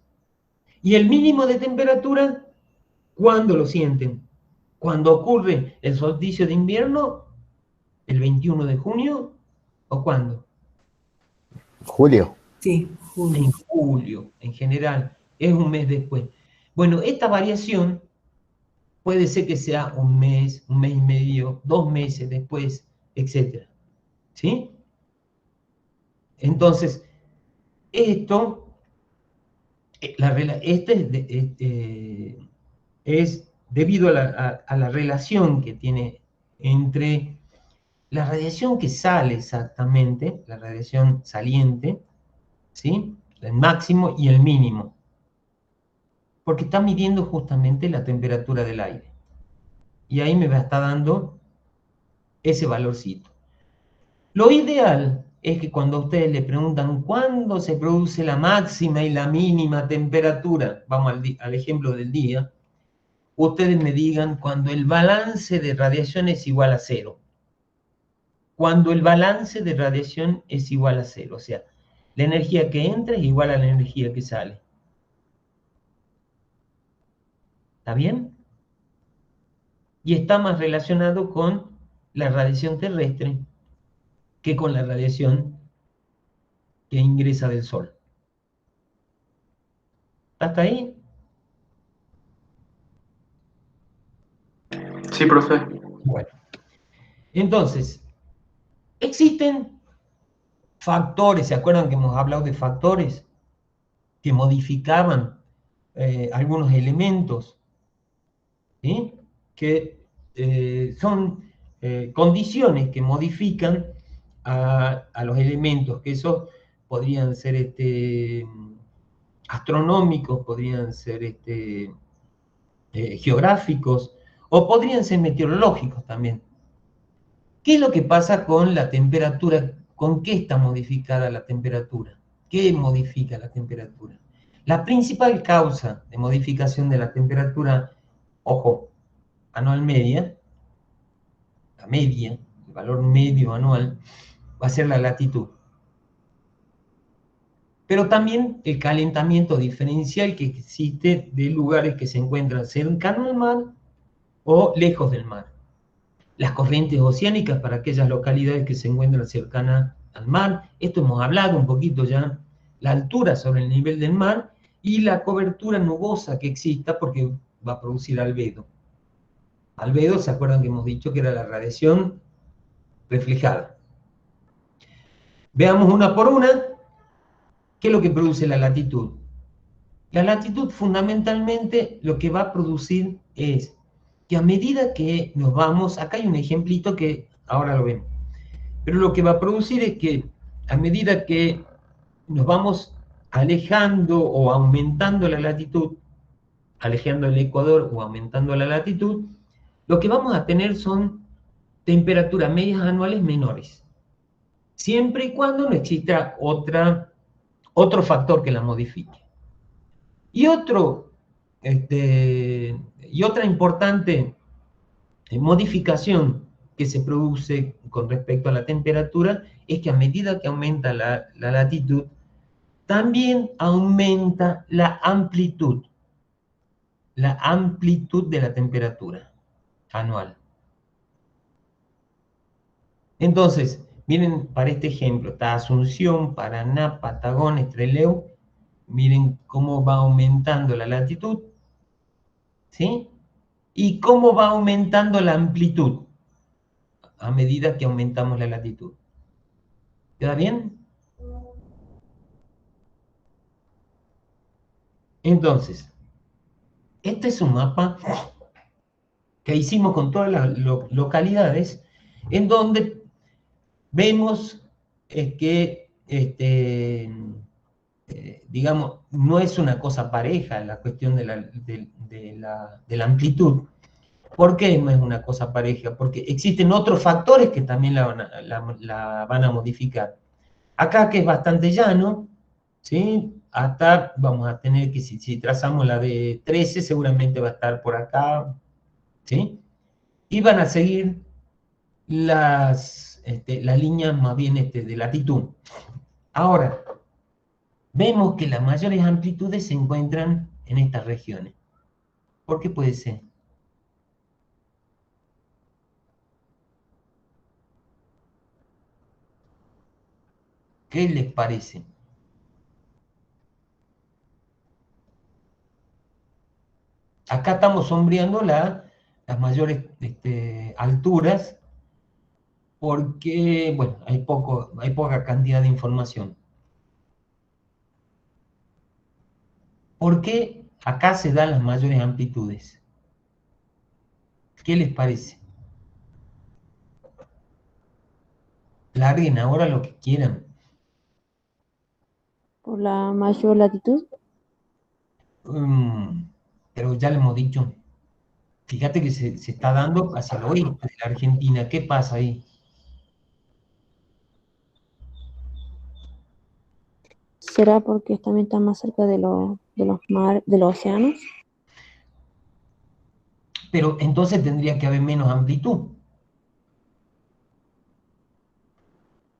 Y el mínimo de temperatura, ¿cuándo lo sienten? ¿Cuando ocurre el solsticio de invierno? ¿El 21 de junio? ¿O cuándo? Julio. Sí, junio. En julio, en general, es un mes después. Bueno, esta variación puede ser que sea un mes y medio, 2 meses después, etc. ¿Sí? Entonces, esto, es debido a la relación que tiene entre la radiación que sale exactamente, la radiación saliente, ¿sí? El máximo y el mínimo. Porque está midiendo justamente la temperatura del aire. Y ahí me va a estar dando ese valorcito. Lo ideal es que cuando ustedes le preguntan cuándo se produce la máxima y la mínima temperatura, vamos al ejemplo del día, ustedes me digan cuando el balance de radiación es igual a 0. Cuando el balance de radiación es igual a 0, o sea, la energía que entra es igual a la energía que sale. ¿Está bien? Y está más relacionado con la radiación terrestre que con la radiación que ingresa del Sol. ¿Hasta ahí? Sí, profe. Bueno, entonces, existen factores, ¿se acuerdan que hemos hablado de factores que modificaban algunos elementos? ¿Sí? Que son condiciones que modifican a los elementos, que esos podrían ser astronómicos, podrían ser geográficos, o podrían ser meteorológicos también. ¿Qué es lo que pasa con la temperatura? ¿Con qué está modificada la temperatura? ¿Qué modifica la temperatura? La principal causa de modificación de la temperatura, ojo, anual media, la media, el valor medio anual, va a ser la latitud. Pero también el calentamiento diferencial que existe de lugares que se encuentran cercanos al mar o lejos del mar. Las corrientes oceánicas para aquellas localidades que se encuentran cercanas al mar. Esto hemos hablado un poquito ya, la altura sobre el nivel del mar y la cobertura nubosa que exista, porque va a producir albedo. Albedo, ¿se acuerdan que hemos dicho que era la radiación reflejada? Veamos una por una. ¿Qué es lo que produce la latitud? La latitud fundamentalmente lo que va a producir es que a medida que nos vamos, acá hay un ejemplito que ahora lo ven, pero lo que va a producir es que a medida que nos vamos alejando o aumentando la latitud, alejando el ecuador o aumentando la latitud, lo que vamos a tener son temperaturas medias anuales menores, siempre y cuando no exista otro factor que la modifique. Y otra importante modificación que se produce con respecto a la temperatura es que a medida que aumenta la latitud, también aumenta la amplitud de la temperatura anual. Entonces, miren para este ejemplo, está Asunción, Paraná, Patagones, Trelew. Miren cómo va aumentando la latitud, ¿sí? Y cómo va aumentando la amplitud a medida que aumentamos la latitud. ¿Queda bien? Entonces, este es un mapa que hicimos con todas las localidades en donde vemos que digamos, no es una cosa pareja la cuestión de la amplitud. ¿Por qué no es una cosa pareja? Porque existen otros factores que también la van a modificar. Acá, que es bastante llano, ¿sí? Hasta vamos a tener que, si trazamos la de 13, seguramente va a estar por acá, ¿sí? Y van a seguir las líneas más bien de latitud. Ahora, vemos que las mayores amplitudes se encuentran en estas regiones. ¿Por qué puede ser? ¿Qué les parece? Acá estamos sombreando las mayores alturas porque, bueno, hay poca cantidad de información. ¿Por qué acá se dan las mayores amplitudes? ¿Qué les parece? Larguen ahora lo que quieran. Por la mayor latitud. Pero ya le hemos dicho. Fíjate que se está dando hacia el oeste de la Argentina. ¿Qué pasa ahí? ¿Será porque también está más cerca de los océanos? Pero entonces tendría que haber menos amplitud.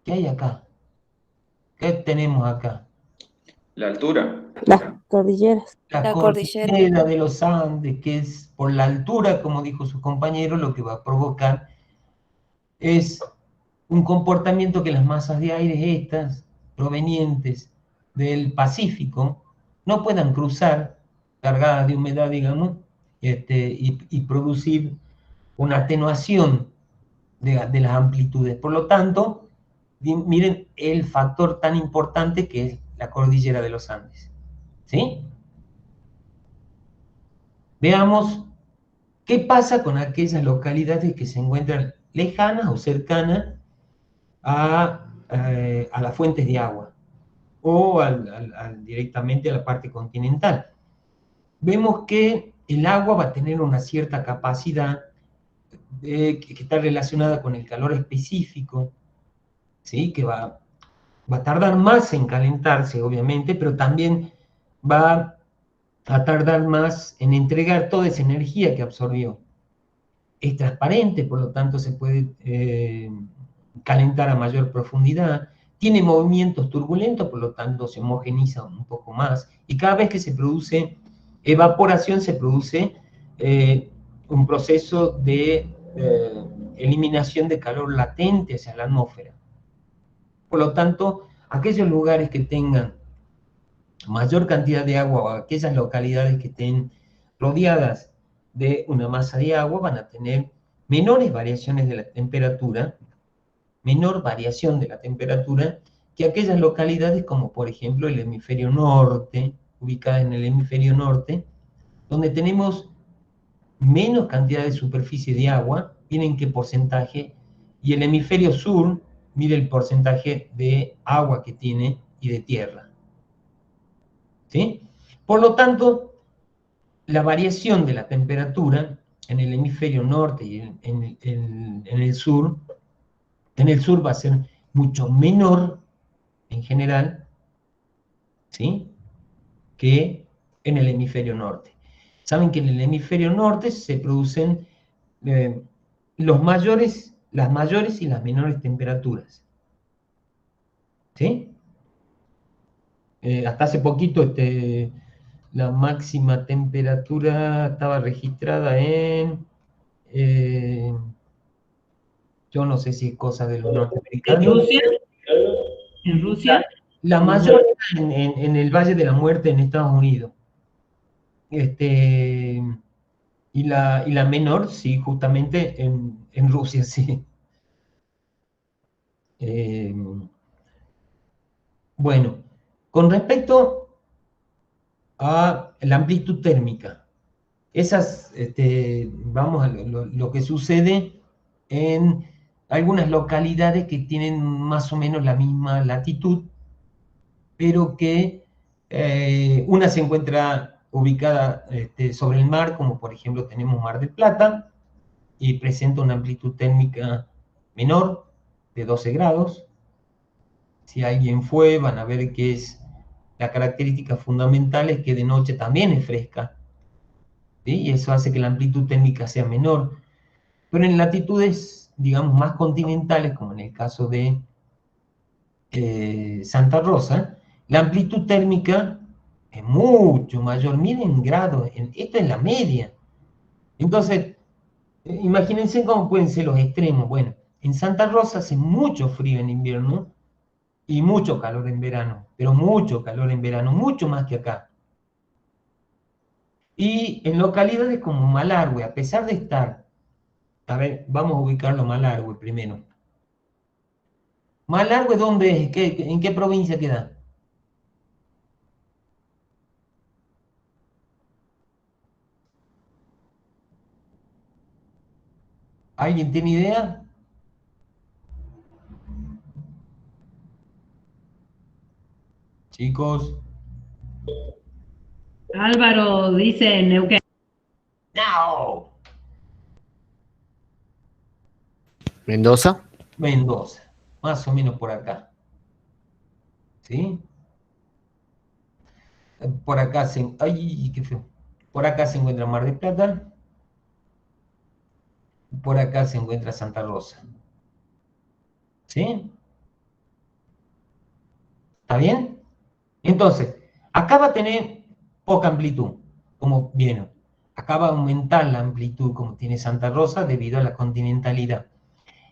¿Qué hay acá? ¿Qué tenemos acá? La altura. Las cordilleras. La cordillera de los Andes, que es por la altura, como dijo su compañero, lo que va a provocar es un comportamiento que las masas de aire estas, provenientes del Pacífico, no puedan cruzar, cargadas de humedad, digamos, y producir una atenuación de las amplitudes. Por lo tanto, miren el factor tan importante que es la cordillera de los Andes. ¿Sí? Veamos qué pasa con aquellas localidades que se encuentran lejanas o cercanas a las fuentes de agua o directamente a la parte continental. Vemos que el agua va a tener una cierta capacidad que está relacionada con el calor específico, ¿sí? Que va a tardar más en calentarse, obviamente, pero también va a tardar más en entregar toda esa energía que absorbió. Es transparente, por lo tanto se puede calentar a mayor profundidad, tiene movimientos turbulentos, por lo tanto se homogeniza un poco más, y cada vez que se produce evaporación se produce un proceso de eliminación de calor latente hacia la atmósfera. Por lo tanto, aquellos lugares que tengan mayor cantidad de agua o aquellas localidades que estén rodeadas de una masa de agua van a tener menores variaciones de la temperatura, menor variación de la temperatura que aquellas localidades como por ejemplo el hemisferio norte, ubicadas en el hemisferio norte, donde tenemos menos cantidad de superficie de agua, miren qué porcentaje, y el hemisferio sur, mire el porcentaje de agua que tiene y de tierra. ¿Sí? Por lo tanto, la variación de la temperatura en el hemisferio norte y en el sur va a ser mucho menor en general, ¿sí?, que en el hemisferio norte. Saben que en el hemisferio norte se producen las mayores y las menores temperaturas. ¿Sí? Hasta hace poquito la máxima temperatura estaba registrada en... yo no sé si es cosa de los ¿En norteamericanos. Rusia? ¿En Rusia? La mayor en el Valle de la Muerte en Estados Unidos. Y la menor, sí, justamente en Rusia, sí. Bueno, con respecto a la amplitud térmica, vamos a lo que sucede en algunas localidades que tienen más o menos la misma latitud, pero que una se encuentra ubicada sobre el mar, como por ejemplo tenemos Mar del Plata, y presenta una amplitud térmica menor de 12 grados. Si alguien fue, van a ver que la característica fundamental es que de noche también es fresca, ¿sí? Y eso hace que la amplitud térmica sea menor. Pero en latitudes, digamos, más continentales, como en el caso de Santa Rosa, la amplitud térmica es mucho mayor. Miren grados, esto es la media. Entonces, imagínense cómo pueden ser los extremos. Bueno, en Santa Rosa hace mucho frío en invierno y mucho calor en verano, pero mucho calor en verano, mucho más que acá. Y en localidades como Malargüe, a pesar de estar, a ver, vamos a ubicarlo Malargüe primero. ¿Malargüe dónde es? ¿En qué provincia queda? ¿Alguien tiene idea? Chicos. Álvaro dice Neuquén. ¡No! Mendoza. Mendoza, más o menos por acá. ¿Sí? Por acá ¡ay, qué feo! Por acá se encuentra Mar del Plata. Por acá se encuentra Santa Rosa. ¿Sí? ¿Está bien? Entonces, acá va a tener poca amplitud, como vieron. Acá va a aumentar la amplitud, como tiene Santa Rosa, debido a la continentalidad.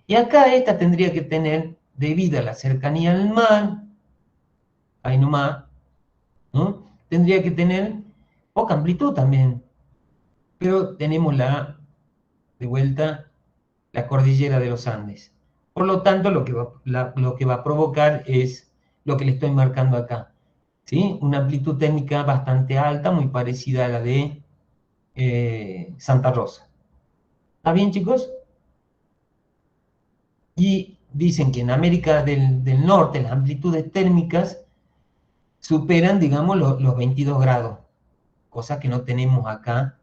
Y acá esta tendría que tener, debido a la cercanía al mar, ahí nomás, ¿no?, tendría que tener poca amplitud también. Pero tenemos de vuelta, la cordillera de los Andes. Por lo tanto, lo que va a provocar es lo que le estoy marcando acá, ¿sí? Una amplitud térmica bastante alta, muy parecida a la de Santa Rosa. ¿Está bien, chicos? Y dicen que en América del Norte las amplitudes térmicas superan, digamos, los 22 grados, cosa que no tenemos acá,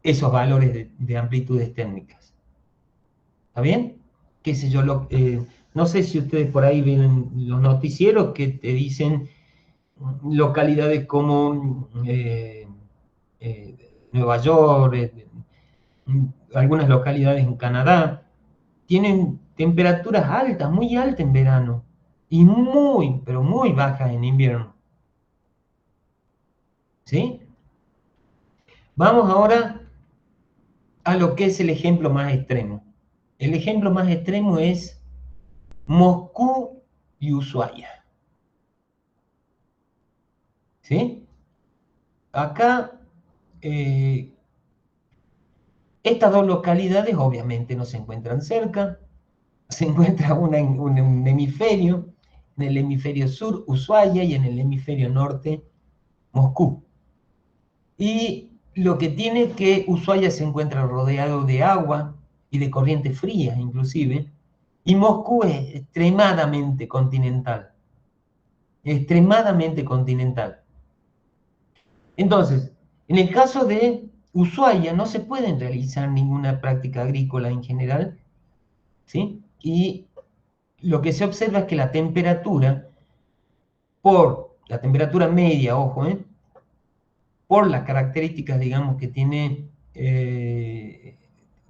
esos valores de amplitudes térmicas. ¿Está bien? Qué sé yo, no sé si ustedes por ahí ven los noticieros que te dicen localidades como Nueva York, algunas localidades en Canadá, tienen temperaturas altas, muy altas en verano, y muy, pero muy bajas en invierno. ¿Sí? Vamos ahora a lo que es el ejemplo más extremo. El ejemplo más extremo es Moscú y Ushuaia. ¿Sí? Acá, estas dos localidades obviamente no se encuentran cerca, se encuentra una en un hemisferio, en el hemisferio sur Ushuaia y en el hemisferio norte Moscú. Y lo que tiene es que Ushuaia se encuentra rodeado de agua y de corrientes frías inclusive, y Moscú es extremadamente continental. Extremadamente continental. Entonces, en el caso de Ushuaia no se pueden realizar ninguna práctica agrícola en general, ¿sí? Y lo que se observa es que la temperatura media, ojo, por las características, digamos, que tiene de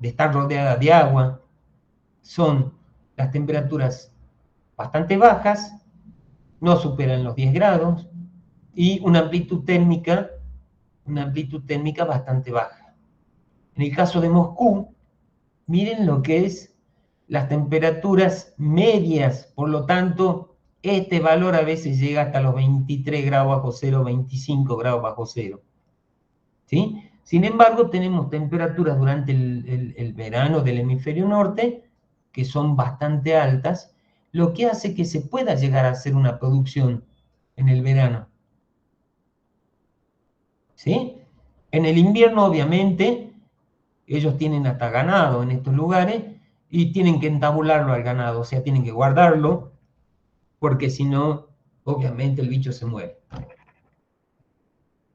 estar rodeada de agua, son las temperaturas bastante bajas, no superan los 10 grados, y una amplitud térmica bastante baja. En el caso de Moscú, miren lo que es las temperaturas medias, por lo tanto, este valor a veces llega hasta los 23 grados bajo cero, 25 grados bajo cero. ¿Sí? Sin embargo, tenemos temperaturas durante el verano del hemisferio norte que son bastante altas, lo que hace que se pueda llegar a hacer una producción en el verano. ¿Sí? En el invierno, obviamente, ellos tienen hasta ganado en estos lugares y tienen que entabularlo al ganado, o sea, tienen que guardarlo, porque si no, obviamente el bicho se muere.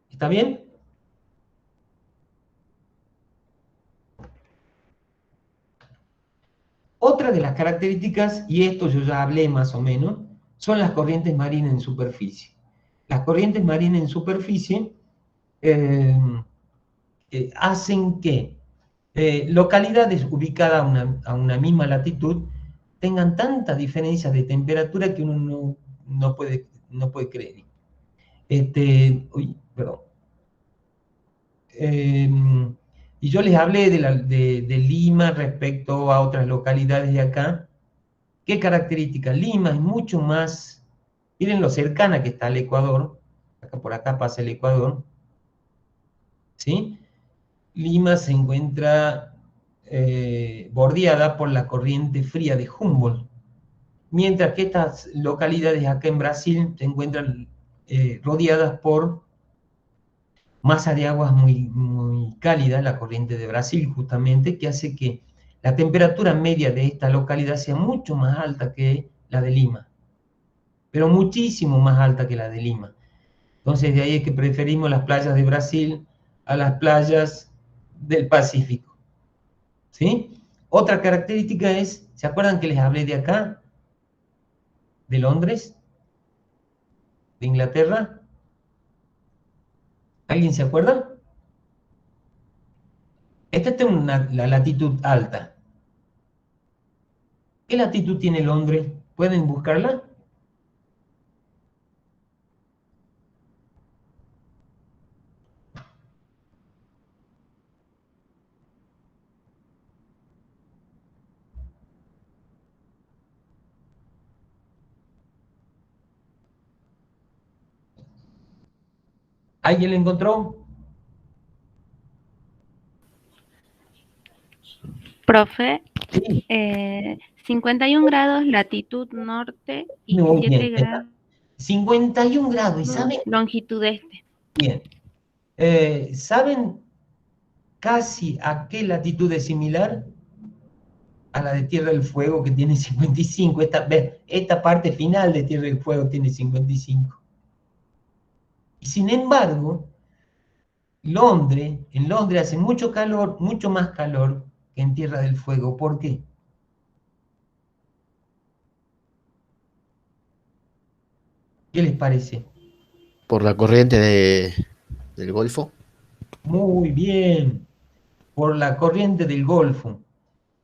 ¿Está bien? Otra de las características, y esto yo ya hablé más o menos, son las corrientes marinas en superficie. Las corrientes marinas en superficie hacen que localidades ubicadas a una misma latitud tengan tanta diferencia de temperatura que uno no puede creer. Perdón. Y yo les hablé de Lima respecto a otras localidades de acá. ¿Qué características? Lima es mucho más, miren lo cercana que está al Ecuador, por acá pasa el Ecuador, ¿sí? Lima se encuentra bordeada por la corriente fría de Humboldt, mientras que estas localidades acá en Brasil se encuentran rodeadas por masa de aguas muy, muy cálida, la corriente de Brasil justamente, que hace que la temperatura media de esta localidad sea mucho más alta que la de Lima, pero muchísimo más alta que la de Lima. Entonces de ahí es que preferimos las playas de Brasil a las playas del Pacífico. ¿Sí? Otra característica es, ¿se acuerdan que les hablé de acá? ¿De Londres? ¿De Inglaterra? ¿Alguien se acuerda? Esta es la latitud alta. ¿Qué latitud tiene Londres? ¿Pueden buscarla? ¿Alguien la encontró? Profe, Sí. 51 grados latitud norte y Muy 7 bien. grados 51 grados, ¿y saben? longitud este. Bien. ¿Saben casi a qué latitud es similar? A la de Tierra del Fuego, que tiene 55. Esta parte final de Tierra del Fuego tiene 55. Y sin embargo, en Londres hace mucho calor, mucho más calor que en Tierra del Fuego. ¿Por qué? ¿Qué les parece? Por la corriente del Golfo. Muy bien. Por la corriente del Golfo.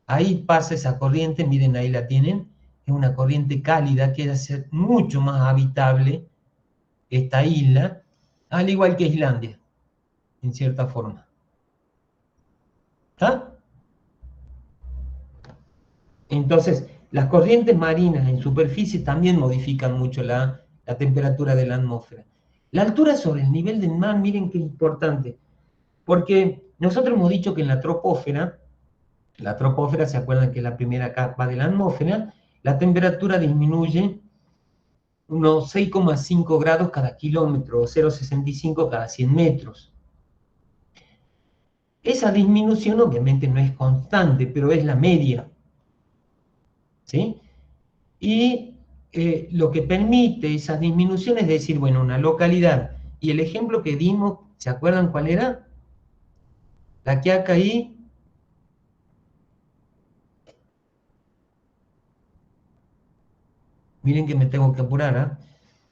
Ahí pasa esa corriente, miren, ahí la tienen. Es una corriente cálida que hace mucho más habitable esta isla, al igual que Islandia, en cierta forma. ¿Está? Entonces, las corrientes marinas en superficie también modifican mucho la temperatura de la atmósfera. La altura sobre el nivel del mar, miren qué importante, porque nosotros hemos dicho que en la troposfera, ¿se acuerdan que es la primera capa de la atmósfera? La temperatura disminuye unos 6,5 grados cada kilómetro, o 0,65 cada 100 metros. Esa disminución obviamente no es constante, pero es la media, ¿sí? Y lo que permite esas disminuciones es decir, bueno, una localidad, y el ejemplo que dimos, ¿se acuerdan cuál era? La Quiaca ahí. Miren que me tengo que apurar, ¿ah?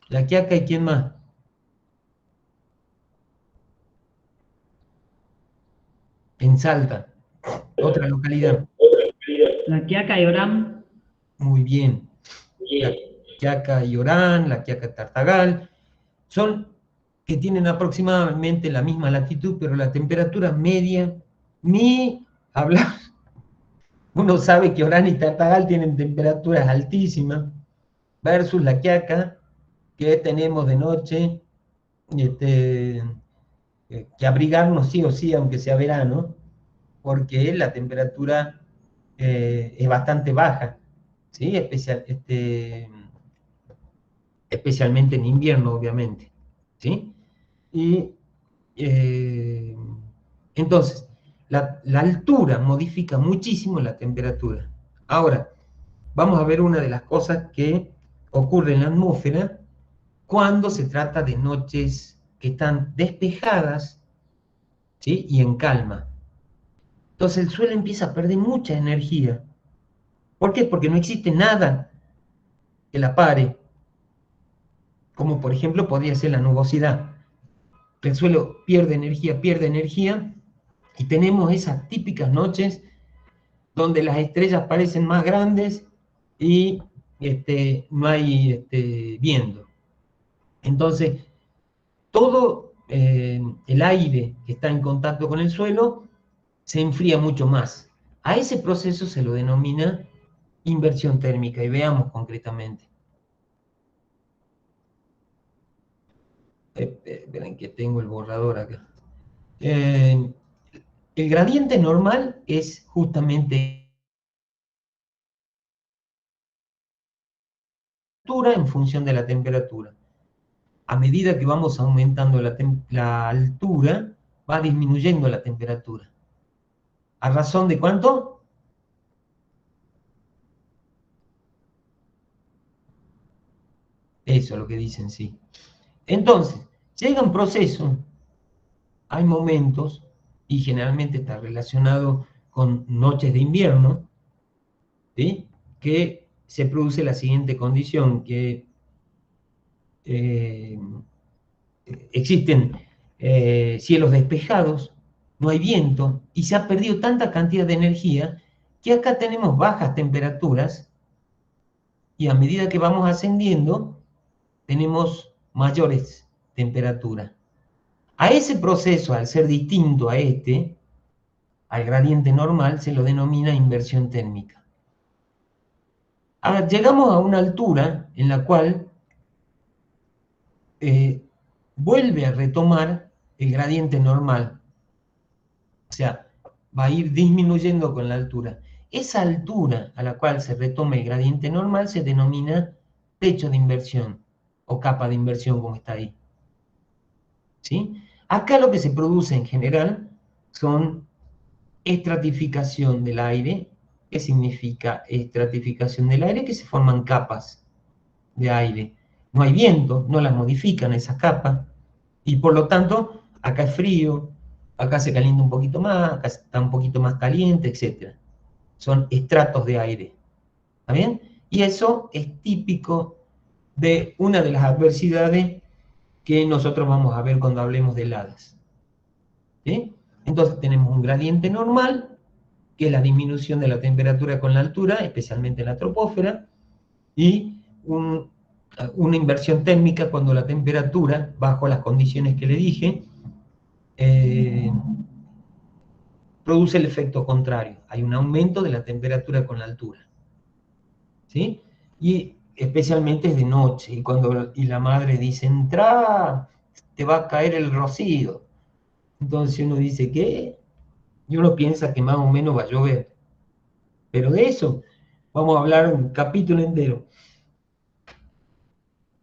La Quiaca y ¿quién más? En Salta, otra localidad. La Quiaca y Orán. Muy bien. La Quiaca y Orán, la Quiaca Tartagal, son que tienen aproximadamente la misma latitud, pero la temperatura media, ni hablar. Uno sabe que Orán y Tartagal tienen temperaturas altísimas, versus la Quiaca, que tenemos de noche, que abrigarnos sí o sí, aunque sea verano, porque la temperatura es bastante baja, ¿sí? Especialmente en invierno, obviamente, ¿sí? Y entonces, la altura modifica muchísimo la temperatura. Ahora, vamos a ver una de las cosas que ocurre en la atmósfera cuando se trata de noches que están despejadas, ¿sí? Y en calma. Entonces el suelo empieza a perder mucha energía. ¿Por qué? Porque no existe nada que la pare, como por ejemplo podría ser la nubosidad. El suelo pierde energía, y tenemos esas típicas noches donde las estrellas parecen más grandes y no hay viento. Entonces, todo el aire que está en contacto con el suelo se enfría mucho más. A ese proceso se lo denomina inversión térmica, y veamos concretamente. Esperen que tengo el borrador acá. El gradiente normal es justamente en función de la temperatura. A medida que vamos aumentando la altura, va disminuyendo la temperatura. ¿A razón de cuánto? Eso es lo que dicen, sí. Entonces, llega un proceso, hay momentos, y generalmente está relacionado con noches de invierno, ¿sí? Que se produce la siguiente condición, que existen cielos despejados, no hay viento, y se ha perdido tanta cantidad de energía que acá tenemos bajas temperaturas, y a medida que vamos ascendiendo, tenemos mayores temperaturas. A ese proceso, al ser distinto a al gradiente normal, se lo denomina inversión térmica. Ahora, llegamos a una altura en la cual vuelve a retomar el gradiente normal. O sea, va a ir disminuyendo con la altura. Esa altura a la cual se retoma el gradiente normal se denomina techo de inversión, o capa de inversión, como está ahí. ¿Sí? Acá lo que se produce en general son estratificación del aire. ¿Qué significa estratificación del aire? Que se forman capas de aire. No hay viento, no las modifican esas capas, y por lo tanto, acá es frío, acá se calienta un poquito más, acá está un poquito más caliente, etc. Son estratos de aire. ¿Está bien? Y eso es típico de una de las adversidades que nosotros vamos a ver cuando hablemos de heladas. ¿Sí? Entonces tenemos un gradiente normal, que es la disminución de la temperatura con la altura, especialmente en la troposfera, y una inversión térmica cuando la temperatura, bajo las condiciones que le dije, produce el efecto contrario. Hay un aumento de la temperatura con la altura. ¿Sí? Y especialmente es de noche, y la madre dice, entra, te va a caer el rocío. Entonces uno dice, ¿qué? Y uno piensa que más o menos va a llover. Pero de eso vamos a hablar un capítulo entero.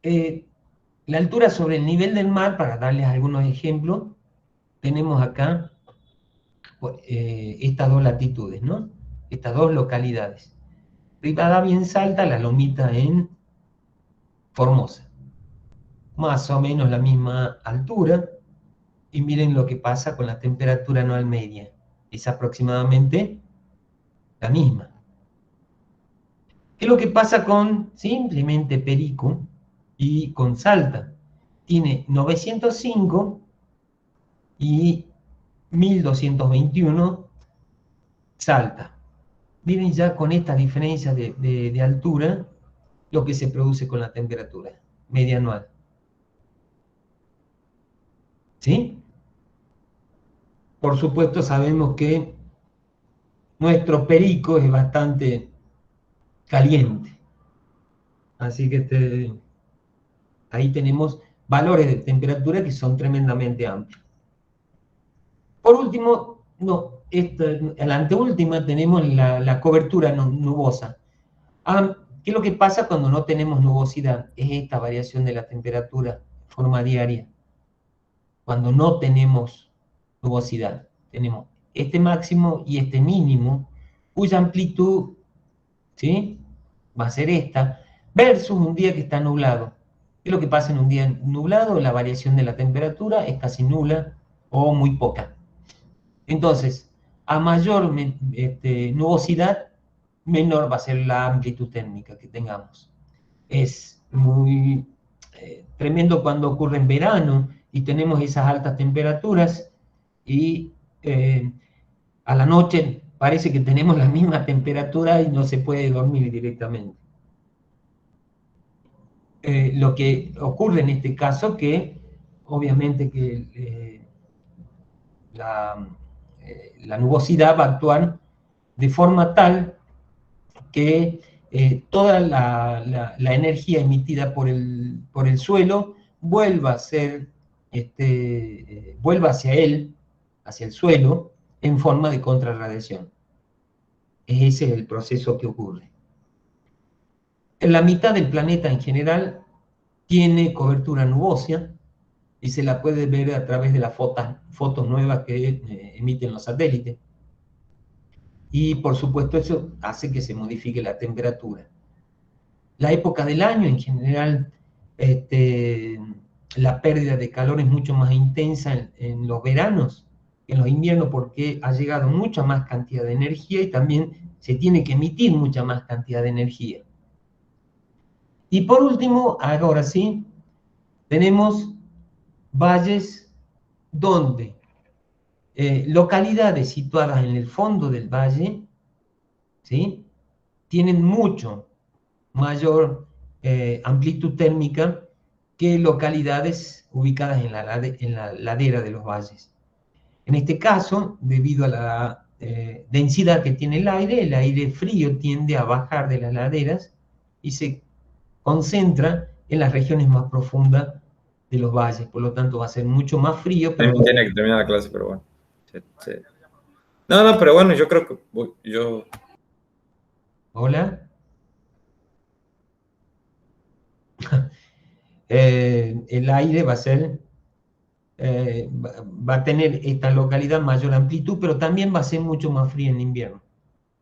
La altura sobre el nivel del mar, para darles algunos ejemplos, tenemos acá estas dos latitudes, ¿no? Estas dos localidades. Rivadavia en Salta, La Lomita en Formosa. Más o menos la misma altura. Y miren lo que pasa con la temperatura anual media. Es aproximadamente la misma. ¿Qué es lo que pasa con simplemente Perico y con Salta? Tiene 905 y 1221 Salta. Miren ya con esta diferencia de altura lo que se produce con la temperatura media anual. ¿Sí? Por supuesto sabemos que nuestro Perico es bastante caliente. Así que ahí tenemos valores de temperatura que son tremendamente amplios. Por último, en la anteúltima tenemos la cobertura nubosa. ¿Qué es lo que pasa cuando no tenemos nubosidad? Es esta variación de la temperatura de forma diaria. Cuando no tenemos nubosidad, tenemos este máximo y este mínimo, cuya amplitud, ¿sí?, va a ser esta, versus un día que está nublado. ¿Qué es lo que pasa en un día nublado? La variación de la temperatura es casi nula o muy poca. Entonces, a mayor nubosidad, menor va a ser la amplitud térmica que tengamos. Es muy tremendo cuando ocurre en verano y tenemos esas altas temperaturas y a la noche parece que tenemos la misma temperatura y no se puede dormir directamente. Lo que ocurre en este caso que obviamente que la nubosidad va a actuar de forma tal que toda la energía emitida por el suelo vuelva a ser, vuelva hacia él, hacia el suelo, en forma de contrarradiación. Ese es el proceso que ocurre. En la mitad del planeta en general tiene cobertura nubosa y se la puede ver a través de las fotos nuevas que emiten los satélites. Y por supuesto eso hace que se modifique la temperatura. La época del año en general, la pérdida de calor es mucho más intensa en los veranos que en los inviernos porque ha llegado mucha más cantidad de energía y también se tiene que emitir mucha más cantidad de energía. Y por último, ahora sí, tenemos valles donde localidades situadas en el fondo del valle, ¿sí?, tienen mucho mayor amplitud térmica que localidades ubicadas en la ladera de los valles. En este caso, debido a la densidad que tiene el aire frío tiende a bajar de las laderas y se concentra en las regiones más profundas de los valles, por lo tanto va a ser mucho más frío. Pero tiene que terminar la clase, pero bueno. Sí. No, pero bueno, yo creo que ¿Hola? El aire va a ser, va a tener esta localidad mayor amplitud, pero también va a ser mucho más frío en invierno,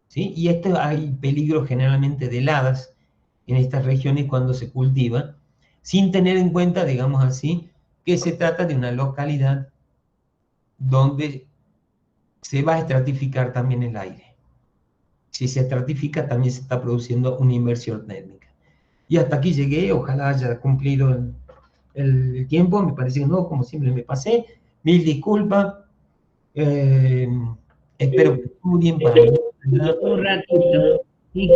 ¿sí? Y hay peligro generalmente de heladas en estas regiones cuando se cultiva, sin tener en cuenta, digamos así, que se trata de una localidad donde se va a estratificar también el aire. Si se estratifica, también se está produciendo una inversión térmica. Y hasta aquí llegué, ojalá haya cumplido el tiempo, me parece que no, como siempre me pasé. Mil disculpas. Espero que estudien para... Un ratito. Sí.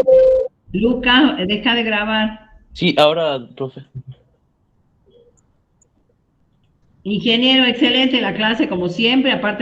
Lucas, deja de grabar. Sí, ahora, profe. Ingeniero, excelente la clase como siempre, aparte